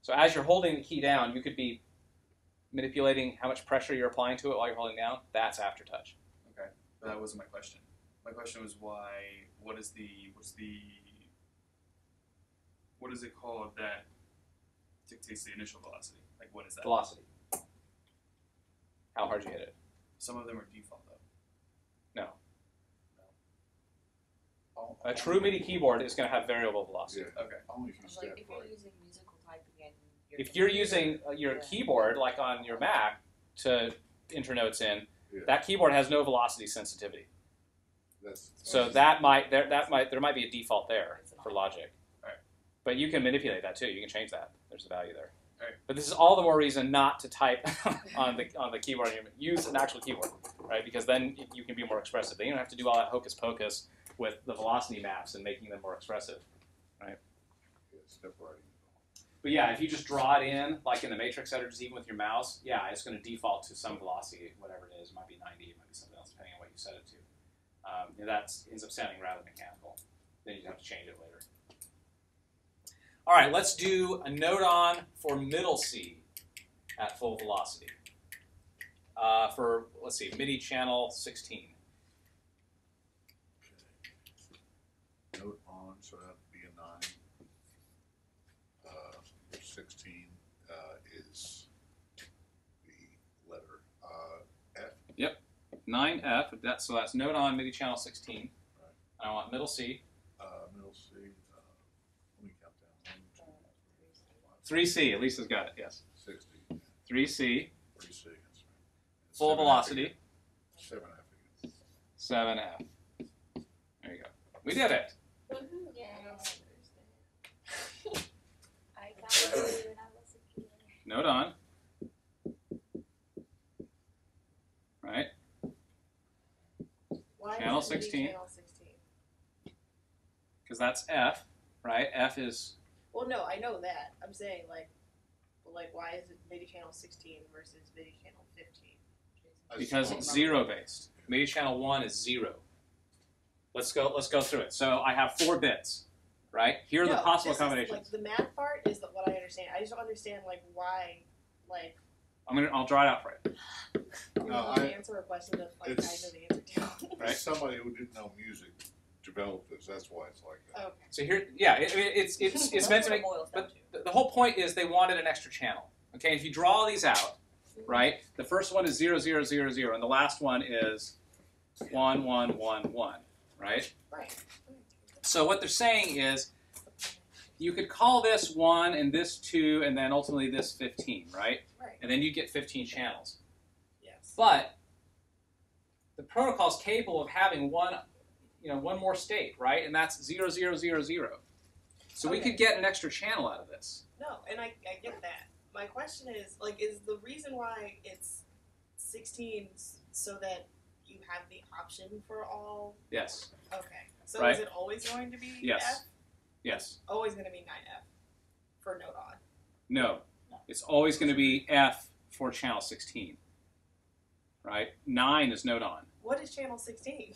So as you're holding the key down, you could be manipulating how much pressure you're applying to it while you're holding down. That's aftertouch. Okay, but that wasn't my question. My question was what is it called that dictates the initial velocity? Like, what is that? Velocity. How hard you hit it. Some of them are default, though. No. A true MIDI keyboard is going to have variable velocity. Yeah, Okay. only if you Like stand if for you're it. using musical typing and If you're using your keyboard, like on your Mac, to enter notes in, that keyboard has no velocity sensitivity. So there might be a default there for Logic. Right. But you can manipulate that too. You can change that. There's a value there. Right. But this is all the more reason not to type on the keyboard. Use an actual keyboard, right? Because then you can be more expressive. Then you don't have to do all that hocus pocus with the velocity maps and making them more expressive, right? Yeah, separating. But yeah, if you just draw it in, like in the matrix editors, even with your mouse, yeah, it's going to default to some velocity, whatever it is. It might be 90, it might be something else, depending on what you set it to. That ends up sounding rather mechanical. Then you have to change it later. All right, let's do a note on for middle C at full velocity. For, let's see, MIDI channel 16. Okay. Note on, so that would be a 9. 16 is the letter F. Yep, 9F, so that's note on MIDI channel 16. Right. And I want middle C. Middle C. Let me count down. 1, 2, 3C, at least it's got it, yes. 60. 3C, 3C, that's right. full 7F velocity. again. 7F again. 7F. There you go. We did it. I got it when I was a kid. Note on. Right? Why Channel is it MIDI 16. Channel 16? Because that's F, right? F is, Well, no, I know that. I'm saying like why is it MIDI channel 16 versus MIDI channel 15? because it's zero based. MIDI channel 1 is 0. Let's go through it. So I have 4 bits, right? Here are the possible combinations. Like the math part is what I understand. I just don't understand like why, like. I'll draw it out for you. You know, answer a question that like I know the answer to. Right. Somebody who didn't know music developed this. That's why it's like that. Okay. So here, yeah, it's meant to make. But the whole point is they wanted an extra channel. Okay, if you draw all these out, right? The first one is 0, 0, 0, 0, and the last one is 1, 1, 1, 1. Right? Right. So what they're saying is you could call this 1 and this 2 and then ultimately this 15, right? Right. And then you get 15 channels. Yes. But the protocol is capable of having one more state, right? And that's 0, 0, 0, 0. So we could get an extra channel out of this. No, and I get that. My question is is the reason why it's 16 so that you have the option for all? Yes. Okay. So Right. is it always going to be Yes. F? Yes. Always going to be 9F for note on. No. It's always going to be F for channel 16. Right? 9 is note on. What is channel 16?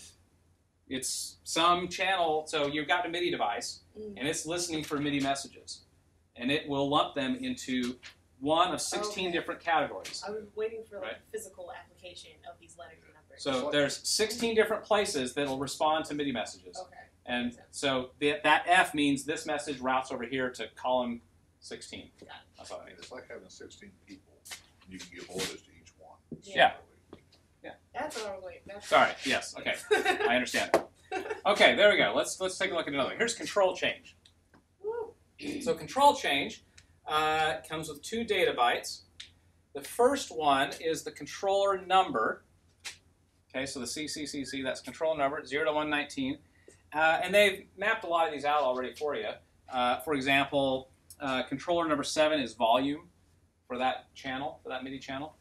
It's some channel, so you've got a MIDI device, and it's listening for MIDI messages. And it will lump them into one of 16 different categories. I was waiting for Right. physical application of these letters and numbers. So there's 16 different places that will respond to MIDI messages. Okay. And so that F means this message routes over here to column 16. Got it. That's all I it mean, means. it's like having 16 people. You can give orders to each one. Yeah. That's what I was waiting. That's Sorry, yes, okay. I understand. Okay, there we go. Let's take a look at another. Here's control change. Woo. So control change comes with 2 data bytes. The first one is the controller number. Okay, so the CCCC, that's controller number, 0 to 119. And they've mapped a lot of these out already for you. For example, controller number 7 is volume for that channel, for that MIDI channel.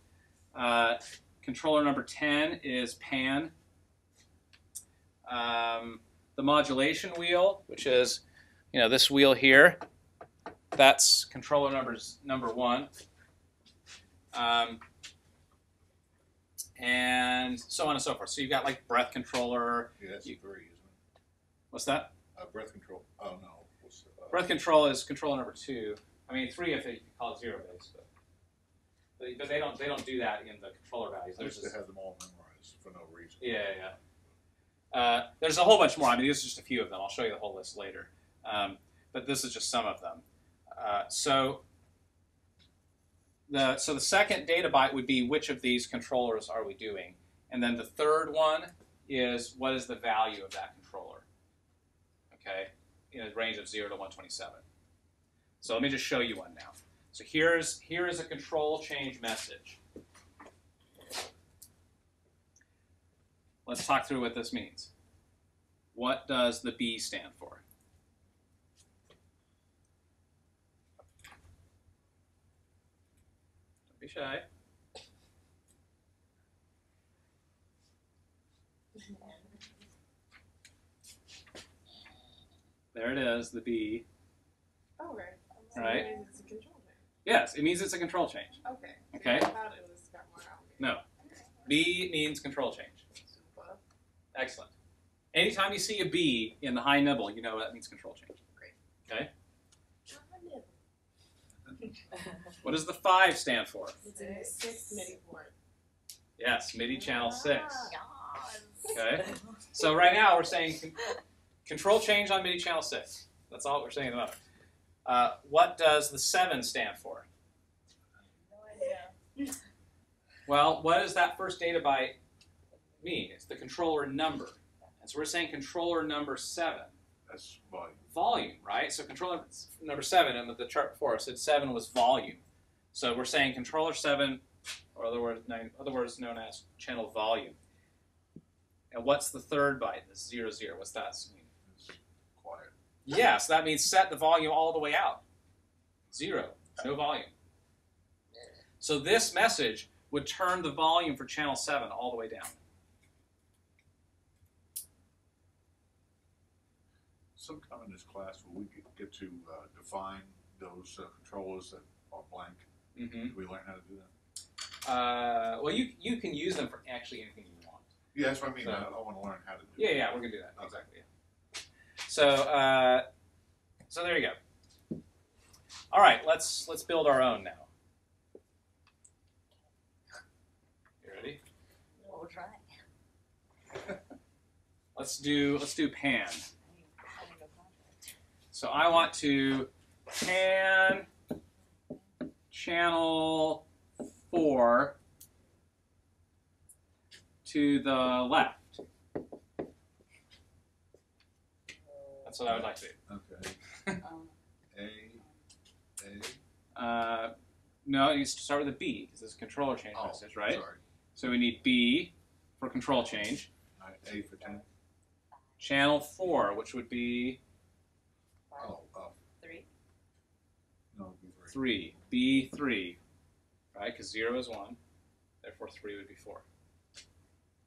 Controller number 10 is pan. the modulation wheel, which is, this wheel here. That's controller number 1. And so on and so forth. So you've got like breath controller. Yeah, that's 3, isn't it? What's that? Breath control. Oh no. Breath control is controller number 2. I mean 3 if you call it 0 base, but they don't do that in the controller values. I used to have them all memorized for no reason. Yeah. There's a whole bunch more. I mean, these are just a few of them. I'll show you the whole list later. But this is just some of them. So the second data byte would be which of these controllers are we doing, and then the third one is what is the value of that controller. Okay, in a range of 0 to 127. So let me just show you one now. So here is a control change message. Let's talk through what this means. What does the B stand for? Don't be shy. There it is, the B. Oh, right. So Right. it means it's a control change. Yes, it means it's a control change. Okay. Okay. I thought it was got more out. No. B means control change. Super. Excellent. Anytime you see a B in the high nibble, you know that means control change. Great. Okay? What does the 5 stand for? It's in the 6th MIDI port. Yes, MIDI channel 6. Yes. Okay? So right now we're saying control change on MIDI channel 6. That's all we're saying about it. What does the 7 stand for? No idea. Well, what does that first data byte mean? It's the controller number. And so we're saying controller number 7. That's volume. Volume, right? So controller number 7, and the chart before said 7 was volume. So we're saying controller 7, or other words known as channel volume. And what's the third byte? The 0, 0. What's that mean? It's quiet. Yeah, so that means set the volume all the way out. 0, no volume. So this message would turn the volume for channel 7 all the way down. Sometime in this class, will we get to define those controllers that are blank? Mm-hmm. Do we learn how to do that? Well, you can use them for actually anything you want. Yeah, that's what I mean. So- I want to learn how to do Yeah, that. yeah, we're gonna do that. Exactly. Yeah. So there you go. All right, let's build our own now. You ready? We'll try. Let's do pan. So I want to pan channel 4 to the left. That's what I would like to do. Okay. No, it needs to start with a B because it's a controller change Oh, message, right? Sorry. So we need B for control change. All right, A for 10. Channel 4, which would be Oh, 3. no, it'd be 3. 3. B3, right? Because 0 is 1. Therefore, 3 would be 4.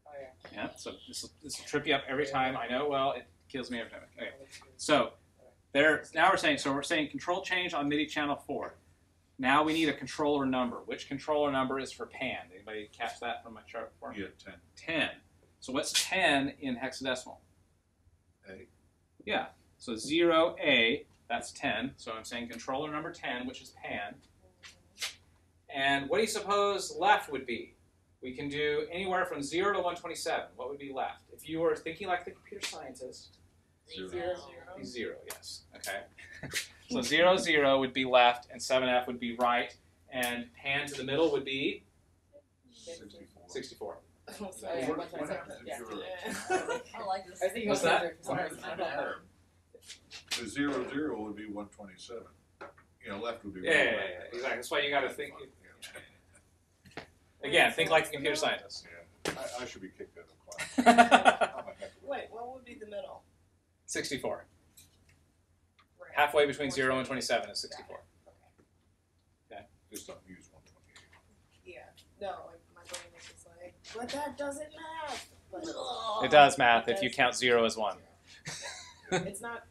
Oh yeah. Yeah, so this will trip you up every time. I know, well, it kills me every time. Okay, so now we're saying control change on MIDI channel 4. Now we need a controller number. Which controller number is for pan? Anybody catch that from my chart before? Yeah, 10. 10. So what's 10 in hexadecimal? A. Yeah, so 0A, that's 10. So I'm saying controller number 10, which is pan. And what do you suppose left would be? We can do anywhere from 0 to 127. What would be left? If you were thinking like the computer scientist, 0. 0, yes. Okay. So 0, 0 would be left, and 7F would be right, and pan to the middle would be 64. 64. Oh, yeah, What 127. happens if Yeah. you're I like this. I was thinking What's it was that? What happens if you're the 0, 0 would be 127. You know, left would be Yeah, right. yeah, yeah, yeah, exactly. That's why you got to think. Yeah. Again, think like the computer scientist. Yeah. I should be kicked out of class. I'm a heck of a- Wait, what would be the middle? 64. Right. Halfway between 0 and 27 is 64. Just don't use 128. Yeah. No, like my brain was just like, but that doesn't math. but It does math if you count 0 as 1. it's not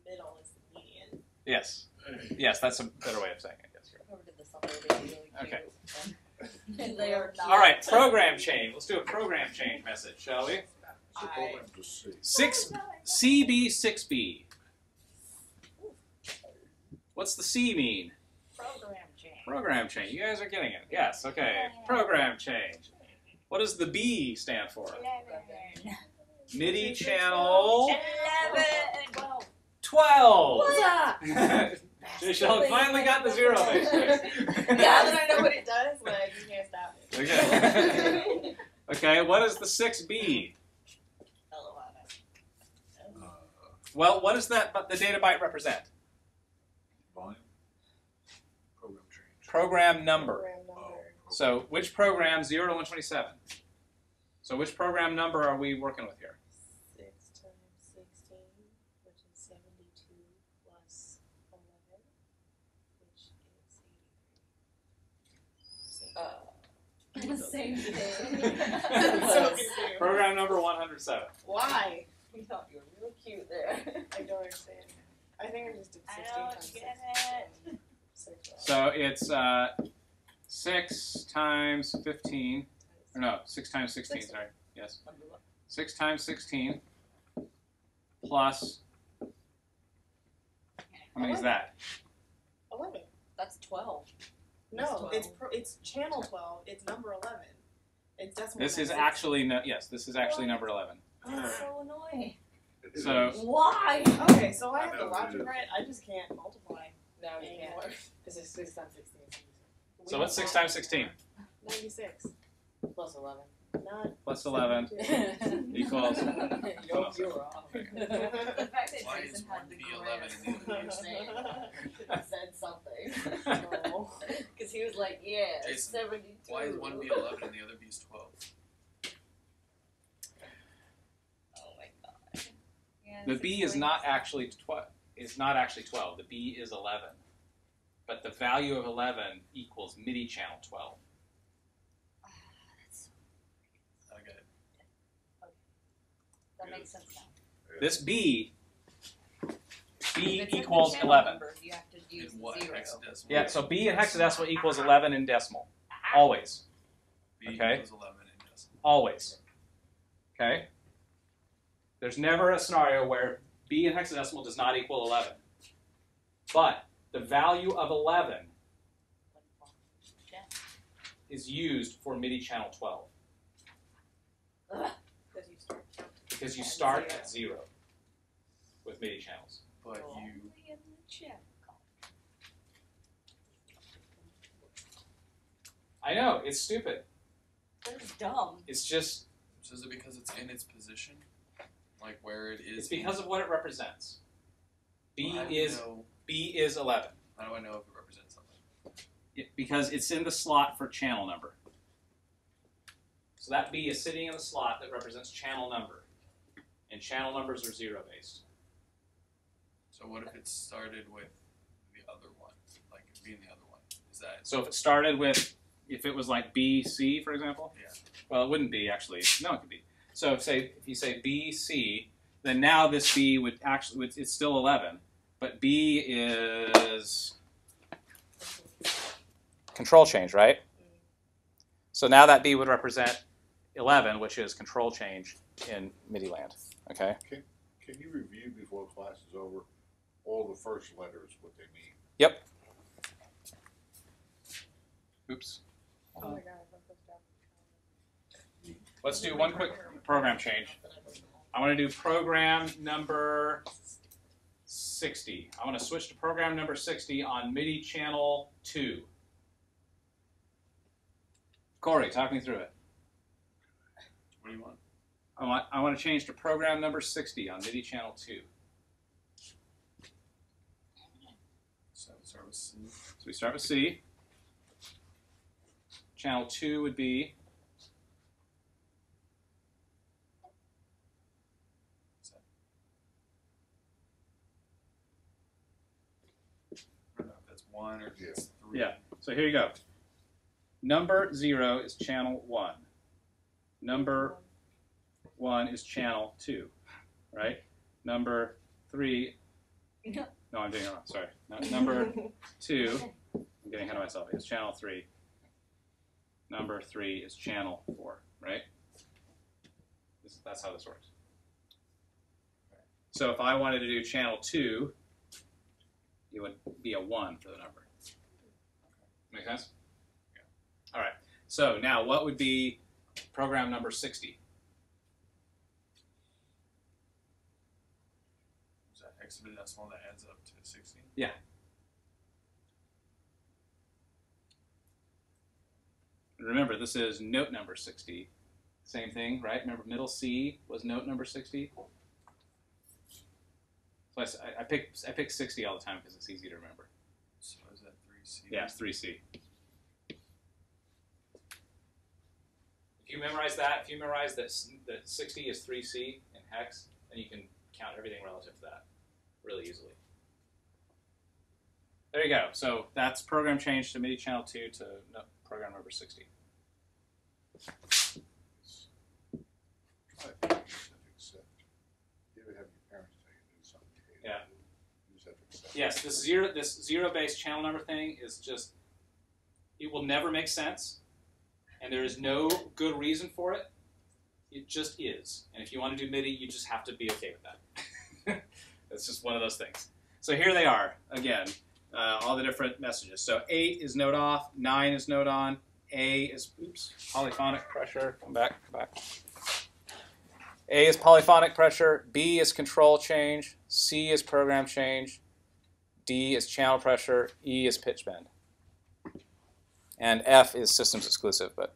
middle, it's the median. Yes. Yes, that's a better way of saying it. Yes, Whoever did this something really cute. Okay. And they are not. all right, program change. Let's do a program change message, shall we? So program to C. 6B. What's the C mean? Program change. Program change. You guys are getting it. Yes, okay. Program change. What does the B stand for? 11. MIDI channel 11. 12. What? She'll finally got the 0 base. Now that I know what it does, like you can't stop it. Okay. Okay, what is the 6B? Well, what does that the data byte represent? Volume. Program change. Program number. Program number. So which program 0 to 127? So which program number are we working with here? 6 times 16, which is 72 plus 11, which is 83. Same thing. So confused. Program number 107. Why? We thought you were real cute there. I don't understand. I think I just did 16 I times don't 16. get it. 6 So it's 6 times 15. Or no, 6 times 16, sorry. Yes. 6 times 16 plus, how many is that? 11. That's 12. No, It's it's channel 12. It's number 11. It's decimal. This is number actually, yes, this is actually number 11. That's so annoying. So, Why? Okay, so I have I the know, logic yeah. right. I just can't multiply No, you anymore. can't. This is 6 times 16. so what's 6 times 16? 96. Plus 11. Not Plus 11 equals, You're wrong. The fact that Why Jason is had the 1B11 grants in the other Saying said something. no. Because he was like, yeah, Jason, 72. Why is one B 11 and the other B is 12? Oh my god. Yeah, the this B is like- not actually 12. It's not actually 12. The B is 11. But the value of 11 equals MIDI channel 12. I get it. That makes sense now. This B If it's in the equals channel 11. numbers, you have to use In what 0. hexadecimal? Yeah, so B in hexadecimal equals 11 in decimal. Always. B okay. equals 11 in decimal. Always. Okay? There's never a scenario where B in hexadecimal does not equal 11. But the value of 11 is used for MIDI channel 12. Because you start at 0 with MIDI channels. But you, Only in the channel. I know, it's stupid. That's dumb. It's just, so is it because it's in its position? Like where it is? it's because of what it represents. How do you B is 11. How do I know if it represents something? Because it's in the slot for channel number. So that B is sitting in the slot that represents channel number. And channel numbers are 0 based. So what if it started with the other one? Like being the other one? Is that So if it started with, if it was like BC, for example? Yeah. Well, it wouldn't be actually. No, it could be. So if you say BC, then now this B would actually, it's still 11. But B is control change, right? So now that B would represent 11, which is control change in MIDI land. Okay? Can you review before class is over all the first letters, what they mean? Yep. Oops. Oh my god, I fucked this up. Let's do one quick program change. I want to do program number 60. I want to switch to program number 60 on MIDI channel 2. Corey, talk me through it. what do you want? I want to change to program number 60 on MIDI channel 2. So start with C. So we start with C. Channel 2 would be I don't know if that's 1 or if it's 3. Yeah. So here you go. Number 0 is channel 1. number 1 is channel 2, right? Number 3, no, I'm doing it wrong, sorry. Number 2, I'm getting ahead of myself, is channel 3. Number 3 is channel 4, right? That's how this works. So if I wanted to do channel 2, it would be a 1 for the number. Make sense? Yeah. All right. So now what would be program number 60? Is that hexadecimal that adds up to 60? Yeah. Remember, this is note number 60. Same thing, right? Remember, middle C was note number 60. So I pick 60 all the time because it's easy to remember. So is that 3C? Yeah, it's 3C. If you memorize that, if you memorize that 60 is 3C in hex, then you can count everything relative to that really easily. There you go. So that's program change to MIDI channel 2 to program number 60. Try to accept. You ever have your parents tell you to do something you hate? Yeah. You just have to accept. Yes, this zero-based channel number thing is just, it will never make sense, and there is no good reason for it. It just is. And if you want to do MIDI, you just have to be okay with that. It's just one of those things. So here they are, again, all the different messages. So 8 is note off, 9 is note on, A is, polyphonic pressure, come back. A is polyphonic pressure, B is control change, C is program change, D is channel pressure, E is pitch bend. And F is systems exclusive, but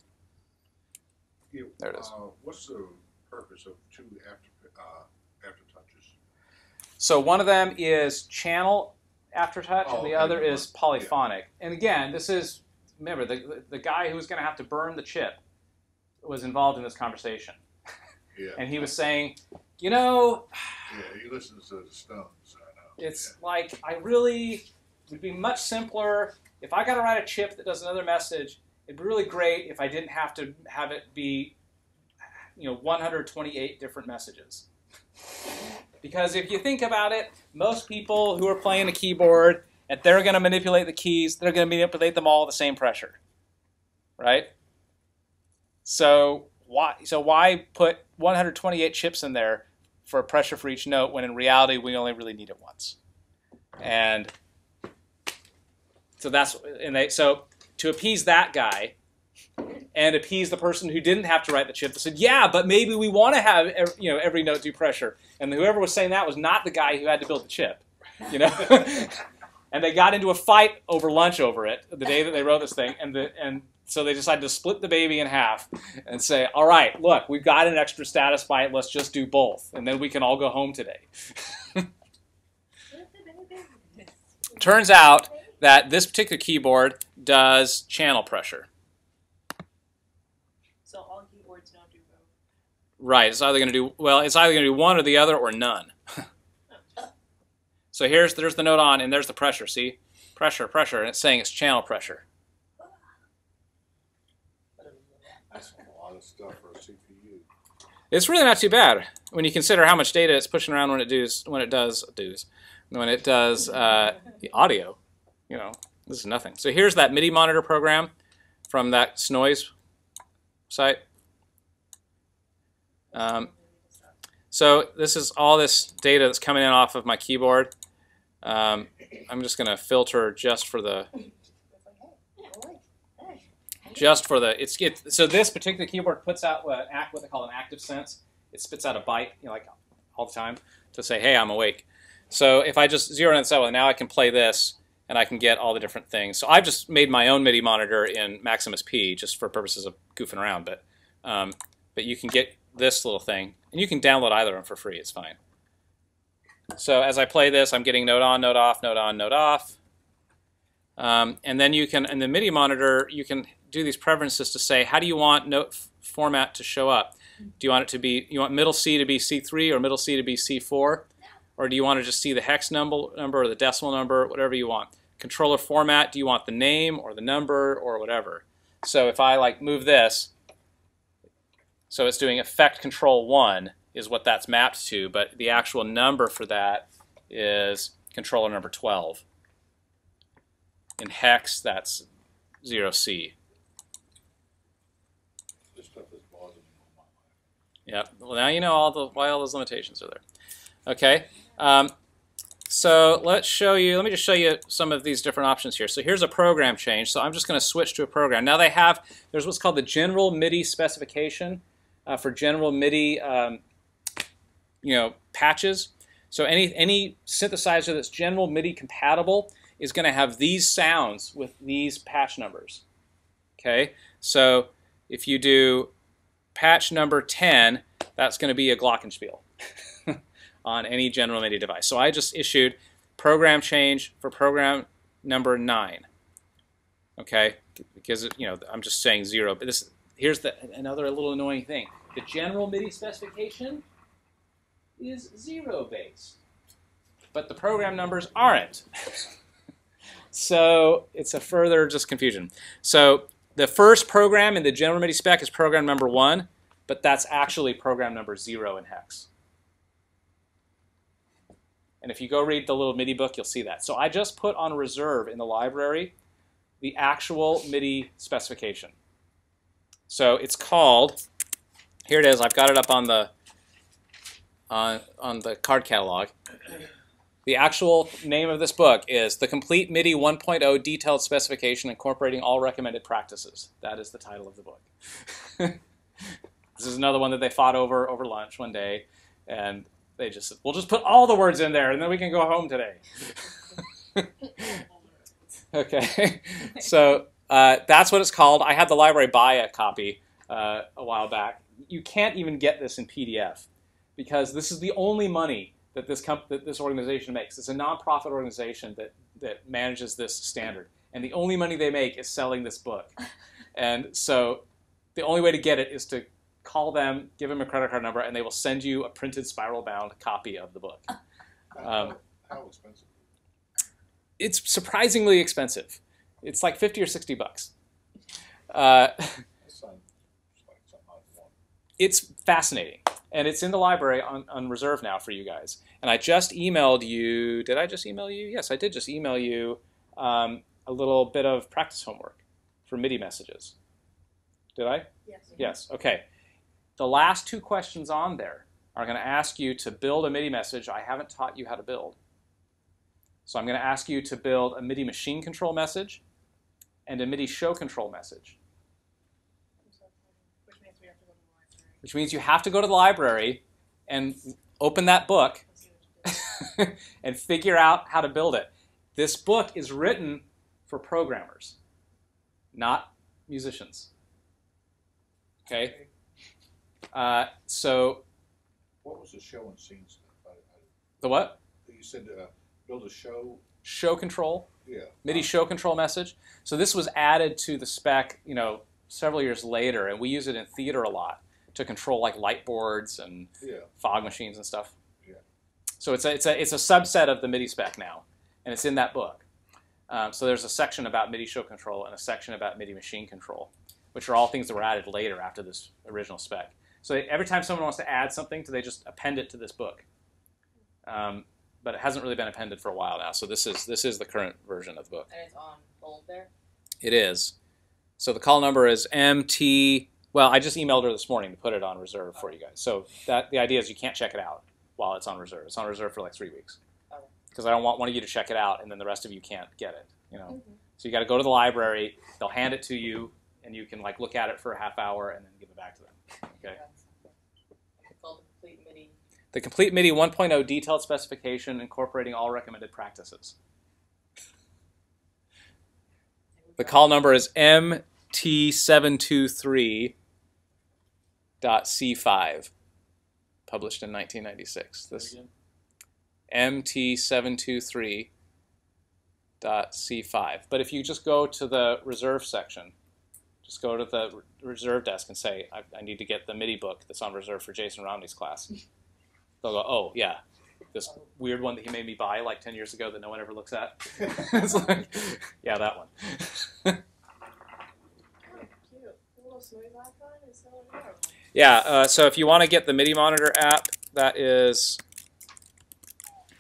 Yeah, there it is. What's the purpose of 2 aftertouches? So one of them is channel aftertouch, Oh, and the okay, other good is one. polyphonic. And again, this is, remember, the guy who was going to have to burn the chip was involved in this conversation. Yeah. And he was saying, you know, Yeah, he listens to the Stones. I know. it's like, I really, it would be much simpler if I got to write a chip that does another message. It'd be really great if I didn't have to have it be, 128 different messages. Because if you think about it, most people who are playing a keyboard, if they're going to manipulate the keys, they're going to manipulate them all at the same pressure, right? So why put 128 chips in there for a pressure for each note when in reality we only really need it once? And so so to appease that guy and appease the person who didn't have to write the chip, they said, yeah, but maybe we want to have every note do pressure. And whoever was saying that was not the guy who had to build the chip, And they got into a fight over lunch over it the day that they wrote this thing, and so they decided to split the baby in half and say, all right, look, we've got an extra status byte, let's just do both, and then we can all go home today. Turns out that this particular keyboard does channel pressure. So all keyboards don't do both. Right, it's either going to do one or the other or none. So there's the note on, and there's the pressure, see? Pressure, and it's saying it's channel pressure. That's a lot of stuff for a CPU. It's really not too bad when you consider how much data it's pushing around when it does the audio. This is nothing. So here's that MIDI monitor program from that Snoise site. So this is all this data that's coming in off of my keyboard. I'm just going to filter just for the so this particular keyboard puts out what they call an active sense. It spits out a byte, like all the time to say, hey, I'm awake. So if I just zero in and settle, now I can play this and I can get all the different things. So I've just made my own MIDI monitor in Maximus P just for purposes of goofing around, but you can get this little thing, and you can download either of them for free. It's fine. So as I play this, I'm getting note on, note off, note on, note off. And then you can, in the MIDI monitor, you can do these preferences to say, how do you want note format to show up? Do you want it to be, you want middle C to be C3 or middle C to be C4? Or do you want to just see the hex number or the decimal number, whatever you want? Controller format, do you want the name or the number or whatever? So if I move this, So it's doing effect control 1 is what that's mapped to, but the actual number for that is controller number 12. In hex, that's 0C. This stuff is bothering me all my life. Yep. Well, now you know why all those limitations are there. Okay. So let me just show you some of these different options here. So here's a program change. So I'm just going to switch to a program. Now there's what's called the general MIDI specification for general MIDI, patches. So any synthesizer that's general MIDI compatible is going to have these sounds with these patch numbers. Okay. So if you do patch number 10, that's going to be a glockenspiel on any general MIDI device. So I just issued program change for program number 9. Okay, because I'm just saying 0. But here's another little annoying thing. The general MIDI specification is 0 based, but the program numbers aren't. So it's a further just confusion. So the first program in the general MIDI spec is program number 1, but that's actually program number 0 in hex. And if you go read the little MIDI book, you'll see that. So I just put on reserve in the library the actual MIDI specification. So it's called, here it is, I've got it up on the card catalog. The actual name of this book is The Complete MIDI 1.0 Detailed Specification Incorporating All Recommended Practices. That is the title of the book. This is another one that they fought over lunch one day, and they just said, we'll just put all the words in there, and then we can go home today. Okay, so that's what it's called. I had the library buy a copy a while back. You can't even get this in PDF because this is the only money that this organization makes. It's a nonprofit organization that manages this standard, and the only money they make is selling this book. And so the only way to get it is to call them, give them a credit card number, and they will send you a printed spiral-bound copy of the book. How expensive? It's surprisingly expensive. It's like $50 or $60. That sounds like something I'd want. It's fascinating, and it's in the library on reserve now for you guys. And I just emailed you. Did I just email you? Yes, I did just email you a little bit of practice homework for MIDI messages. Did I? Yes. Yes. Okay. The last 2 questions on there are going to ask you to build a MIDI message I haven't taught you how to build. So I'm going to ask you to build a MIDI machine control message and a MIDI show control message. Which means we have to go to the library. Which means you have to go to the library and open that book Let's see what you do. and figure out how to build it. This book is written for programmers, not musicians. Okay? So What was the show and scene stuff? the what? You said build a show. Show control. Yeah. MIDI show control message. So this was added to the spec, several years later, and we use it in theater a lot to control like light boards and fog machines and stuff. Yeah. So it's a subset of the MIDI spec now, and it's in that book. So there's a section about MIDI show control and a section about MIDI machine control, which are all things that were added later after this original spec. So every time someone wants to add something, they just append it to this book. But it hasn't really been appended for a while now. So this is the current version of the book. And it's on hold there? It is. So the call number is MT. Well, I just emailed her this morning to put it on reserve for you guys. So the idea is you can't check it out while it's on reserve. It's on reserve for like 3 weeks. Okay. Because I don't want one of you to check it out and then the rest of you can't get it. So you got to go to the library. They'll hand it to you, and you can like look at it for a half hour and then give it back to them. Okay. It's called the Complete MIDI. The Complete MIDI 1.0 Detailed Specification Incorporating All Recommended Practices. The call number is MT723.C5, published in 1996. This MT723.C5. But if you just go to the reserve section, just go to the reserve desk and say, I need to get the MIDI book that's on reserve for Jason Romney's class. They'll go, oh, yeah, this weird one that he made me buy like 10 years ago that no one ever looks at. It's like, yeah, that one. Oh, cute. A little smooth icon is so adorable. Yeah, so if you want to get the MIDI Monitor app, that is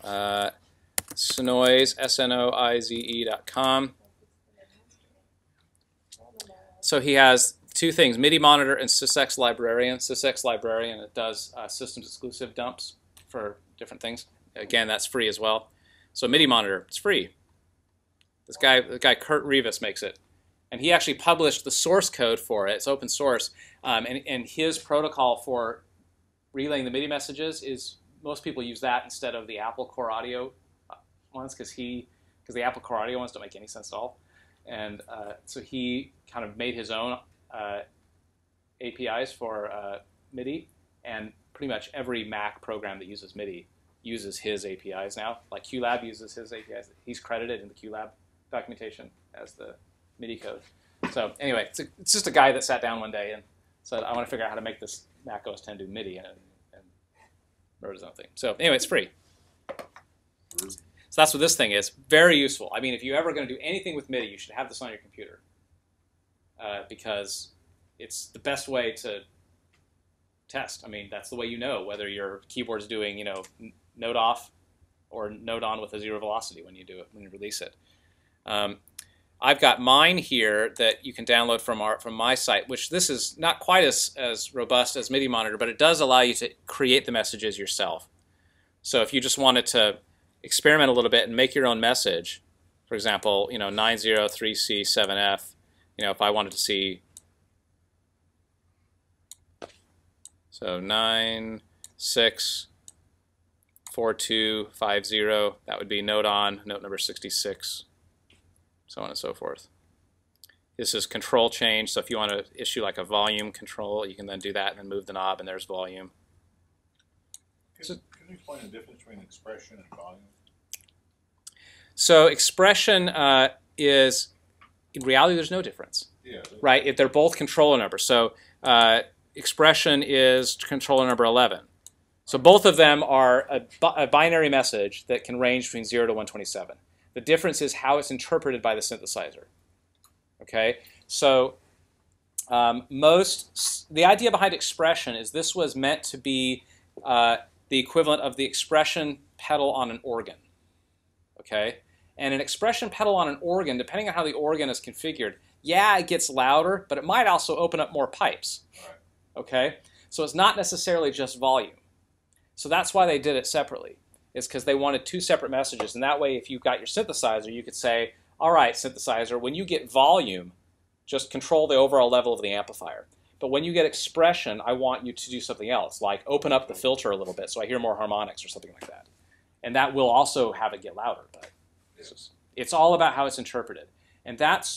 Snoize, SNOIZE.com. So he has two things, MIDI Monitor and SysX Librarian. SysX Librarian, it does systems exclusive dumps for different things. Again, that's free as well. So MIDI Monitor, it's free. The guy Kurt Rivas makes it. And he actually published the source code for it. It's open source. And his protocol for relaying the MIDI messages is, most people use that instead of the Apple Core Audio ones because the Apple Core Audio ones don't make any sense at all. And so he kind of made his own APIs for MIDI, and pretty much every Mac program that uses MIDI uses his APIs now. Like QLab uses his APIs. He's credited in the QLab documentation as the MIDI code. So anyway, it's just a guy that sat down one day and said, I want to figure out how to make this Mac OS X do MIDI, and wrote his own thing. So anyway, it's free. So that's what this thing is. Very useful. I mean, if you're ever going to do anything with MIDI, you should have this on your computer because it's the best way to test. I mean, that's the way you know whether your keyboard's doing, you know, note off or note on with a zero velocity when you do it, when you release it. I've got mine here that you can download from my site, which this is not quite as robust as MIDI Monitor, but it does allow you to create the messages yourself. So if you just wanted to experiment a little bit and make your own message, for example, you know, 903C7F, you know, if I wanted to see, so 964250, that would be note on, note number 66, so on and so forth. This is control change, so if you want to issue like a volume control, you can then do that and then move the knob and there's volume. Can you explain the difference between expression and volume? So expression is, in reality, there's no difference. Yeah. Right? They're both controller numbers. So expression is controller number 11. So both of them are a binary message that can range between 0 to 127. The difference is how it's interpreted by the synthesizer. Okay? So the idea behind expression is this was meant to be the equivalent of the expression pedal on an organ. Okay? And an expression pedal on an organ, depending on how the organ is configured, yeah, it gets louder, but it might also open up more pipes. Okay? So it's not necessarily just volume. So that's why they did it separately. It's because they wanted two separate messages. And that way, if you've got your synthesizer, you could say, all right, synthesizer, when you get volume, just control the overall level of the amplifier. But when you get expression, I want you to do something else, like open up the filter a little bit so I hear more harmonics or something like that. And that will also have it get louder. But it's all about how it's interpreted. And that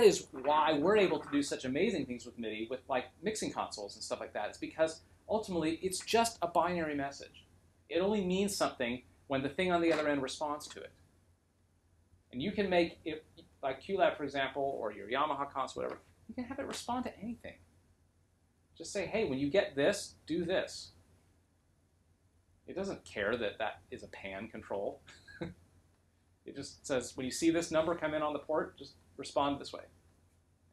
is why we're able to do such amazing things with MIDI, with like mixing consoles and stuff like that. It's because ultimately it's just a binary message. It only means something when the thing on the other end responds to it. And you can make it, like QLab, for example, or your Yamaha console, whatever, you can have it respond to anything. Just say, hey, when you get this, do this. It doesn't care that that is a pan control. It just says, when you see this number come in on the port, just respond this way.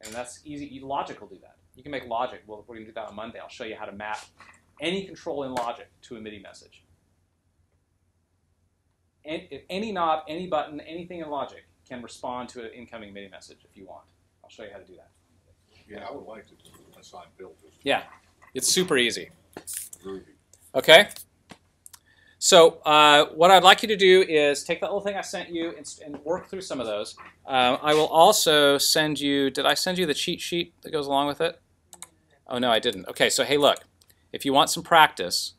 And that's easy. Logic will do that. You can make logic. Well, we're going to do that on Monday. I'll show you how to map any control in logic to a MIDI message. Any knob, any button, anything in logic can respond to an incoming MIDI message if you want. I'll show you how to do that. Yeah, I would like to assign filters. Yeah, it's super easy. Groovy. Okay? So what I'd like you to do is take that little thing I sent you and work through some of those. I will also send you, did I send you the cheat sheet that goes along with it? Oh, no, I didn't. Okay, so hey, look, if you want some practice,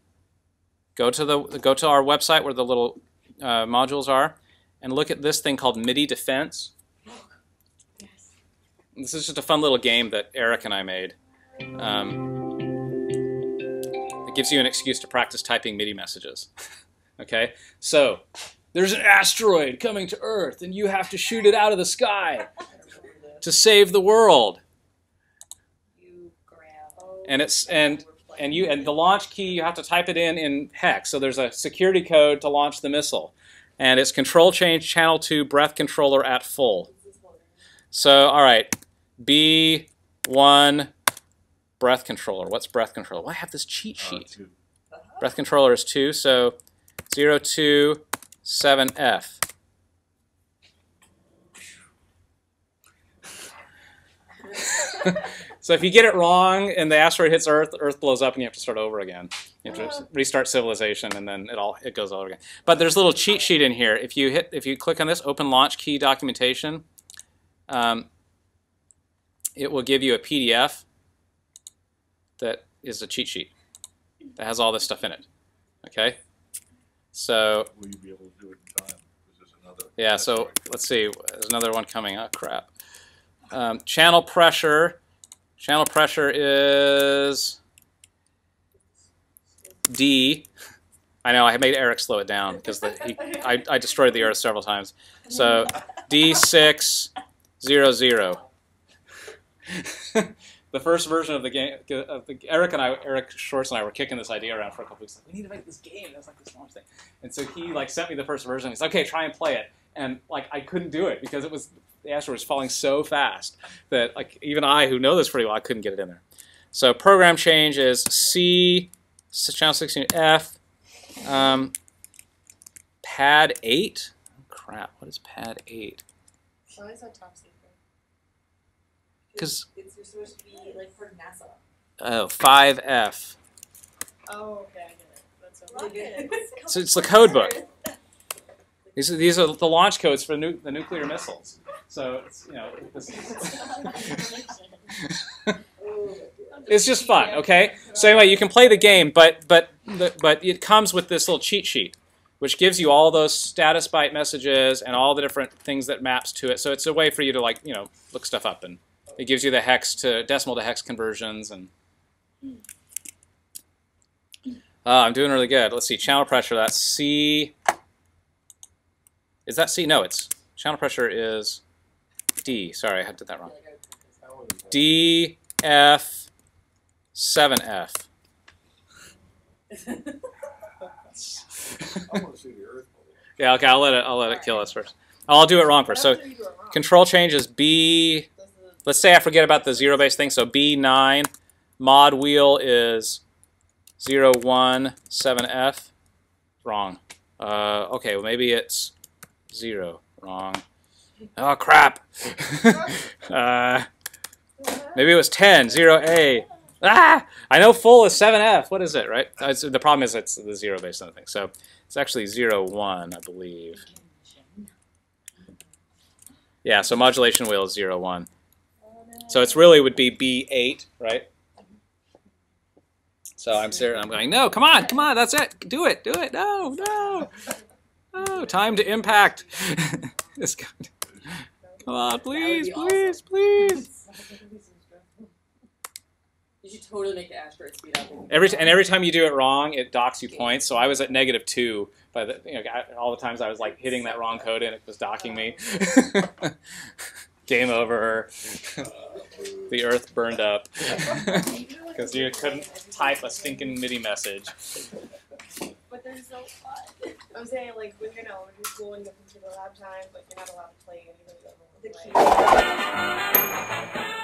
go to our website where the little modules are and look at this thing called MIDI Defense. Yes. This is just a fun little game that Eric and I made. It gives you an excuse to practice typing MIDI messages. Okay? So, there's an asteroid coming to Earth and you have to shoot it out of the sky to save the world. You grab. And the launch key, you have to type it in hex. So there's a security code to launch the missile. And it's control change channel 2 breath controller at full. So, all right, B1 breath controller. What's breath controller? Well, I have this cheat sheet. 2. Breath controller is 2, so 0, 2, 7, F. So if you get it wrong and the asteroid hits Earth, Earth blows up and you have to start over again. You have to restart civilization and then it goes over again. But there's a little cheat sheet in here. If you click on this, open launch key documentation, it will give you a PDF that is a cheat sheet that has all this stuff in it. Okay? So Will you be able to do it in time? Because there's another. yeah, so let's see. There's another one coming. Oh, crap. Channel pressure. Channel pressure is D. I know, I made Eric slow it down because I destroyed the Earth several times. So D600. The first version of the game, Eric Schwartz and I were kicking this idea around for a couple weeks. Like, we need to make this game. That's like this launch thing. And so he like sent me the first version. He's like, okay, try and play it. And like I couldn't do it because the asteroid was falling so fast that like even I, who know this pretty well, I couldn't get it in there. So program change is C, channel 16 F, pad 8. Oh, crap, what is pad 8? Why is that top secret? Because you're supposed to be like for NASA. oh, 5F. Oh, okay, I get it. That's so good. So it's the code book. These are the launch codes for the nuclear missiles. So it's, this it's just fun, okay? So anyway, you can play the game, but it comes with this little cheat sheet, which gives you all those status byte messages and all the different things that maps to it. So it's a way for you to like look stuff up, and it gives you the hex to decimal to hex conversions. And I'm doing really good. Let's see, channel pressure. That's C. Is that C? No, it's channel pressure is D. Sorry, I did that wrong. D, F, 7F. I want to see the Earth. Yeah, okay, I'll let it kill us first. I'll do it wrong first. So control change is B. Let's say I forget about the zero-based thing. So B9. Mod wheel is 0, 1, 7F. Wrong. Okay, well maybe it's 0. Wrong. Oh, crap. Maybe it was 10. 0A. Ah! I know full is 7F. What is it, right? The problem is it's the zero-based on the thing. So it's actually 0, 1, I believe. Yeah, so modulation wheel is 0, 1. So it's really would be B8, right? So I'm serious. I'm going, no, come on, that's it. Do it. No. Oh, time to impact. Come on, please. You should totally make the asteroid speed up. Every time you do it wrong, it docks you points. So I was at -2 by all the times I was like hitting that wrong code and it was docking me. Game over. The Earth burned up because you couldn't type a stinking MIDI message. But they're so fun. I'm saying, like, when you're in elementary school and you have to lab time, but you're not allowed to play anything. The key.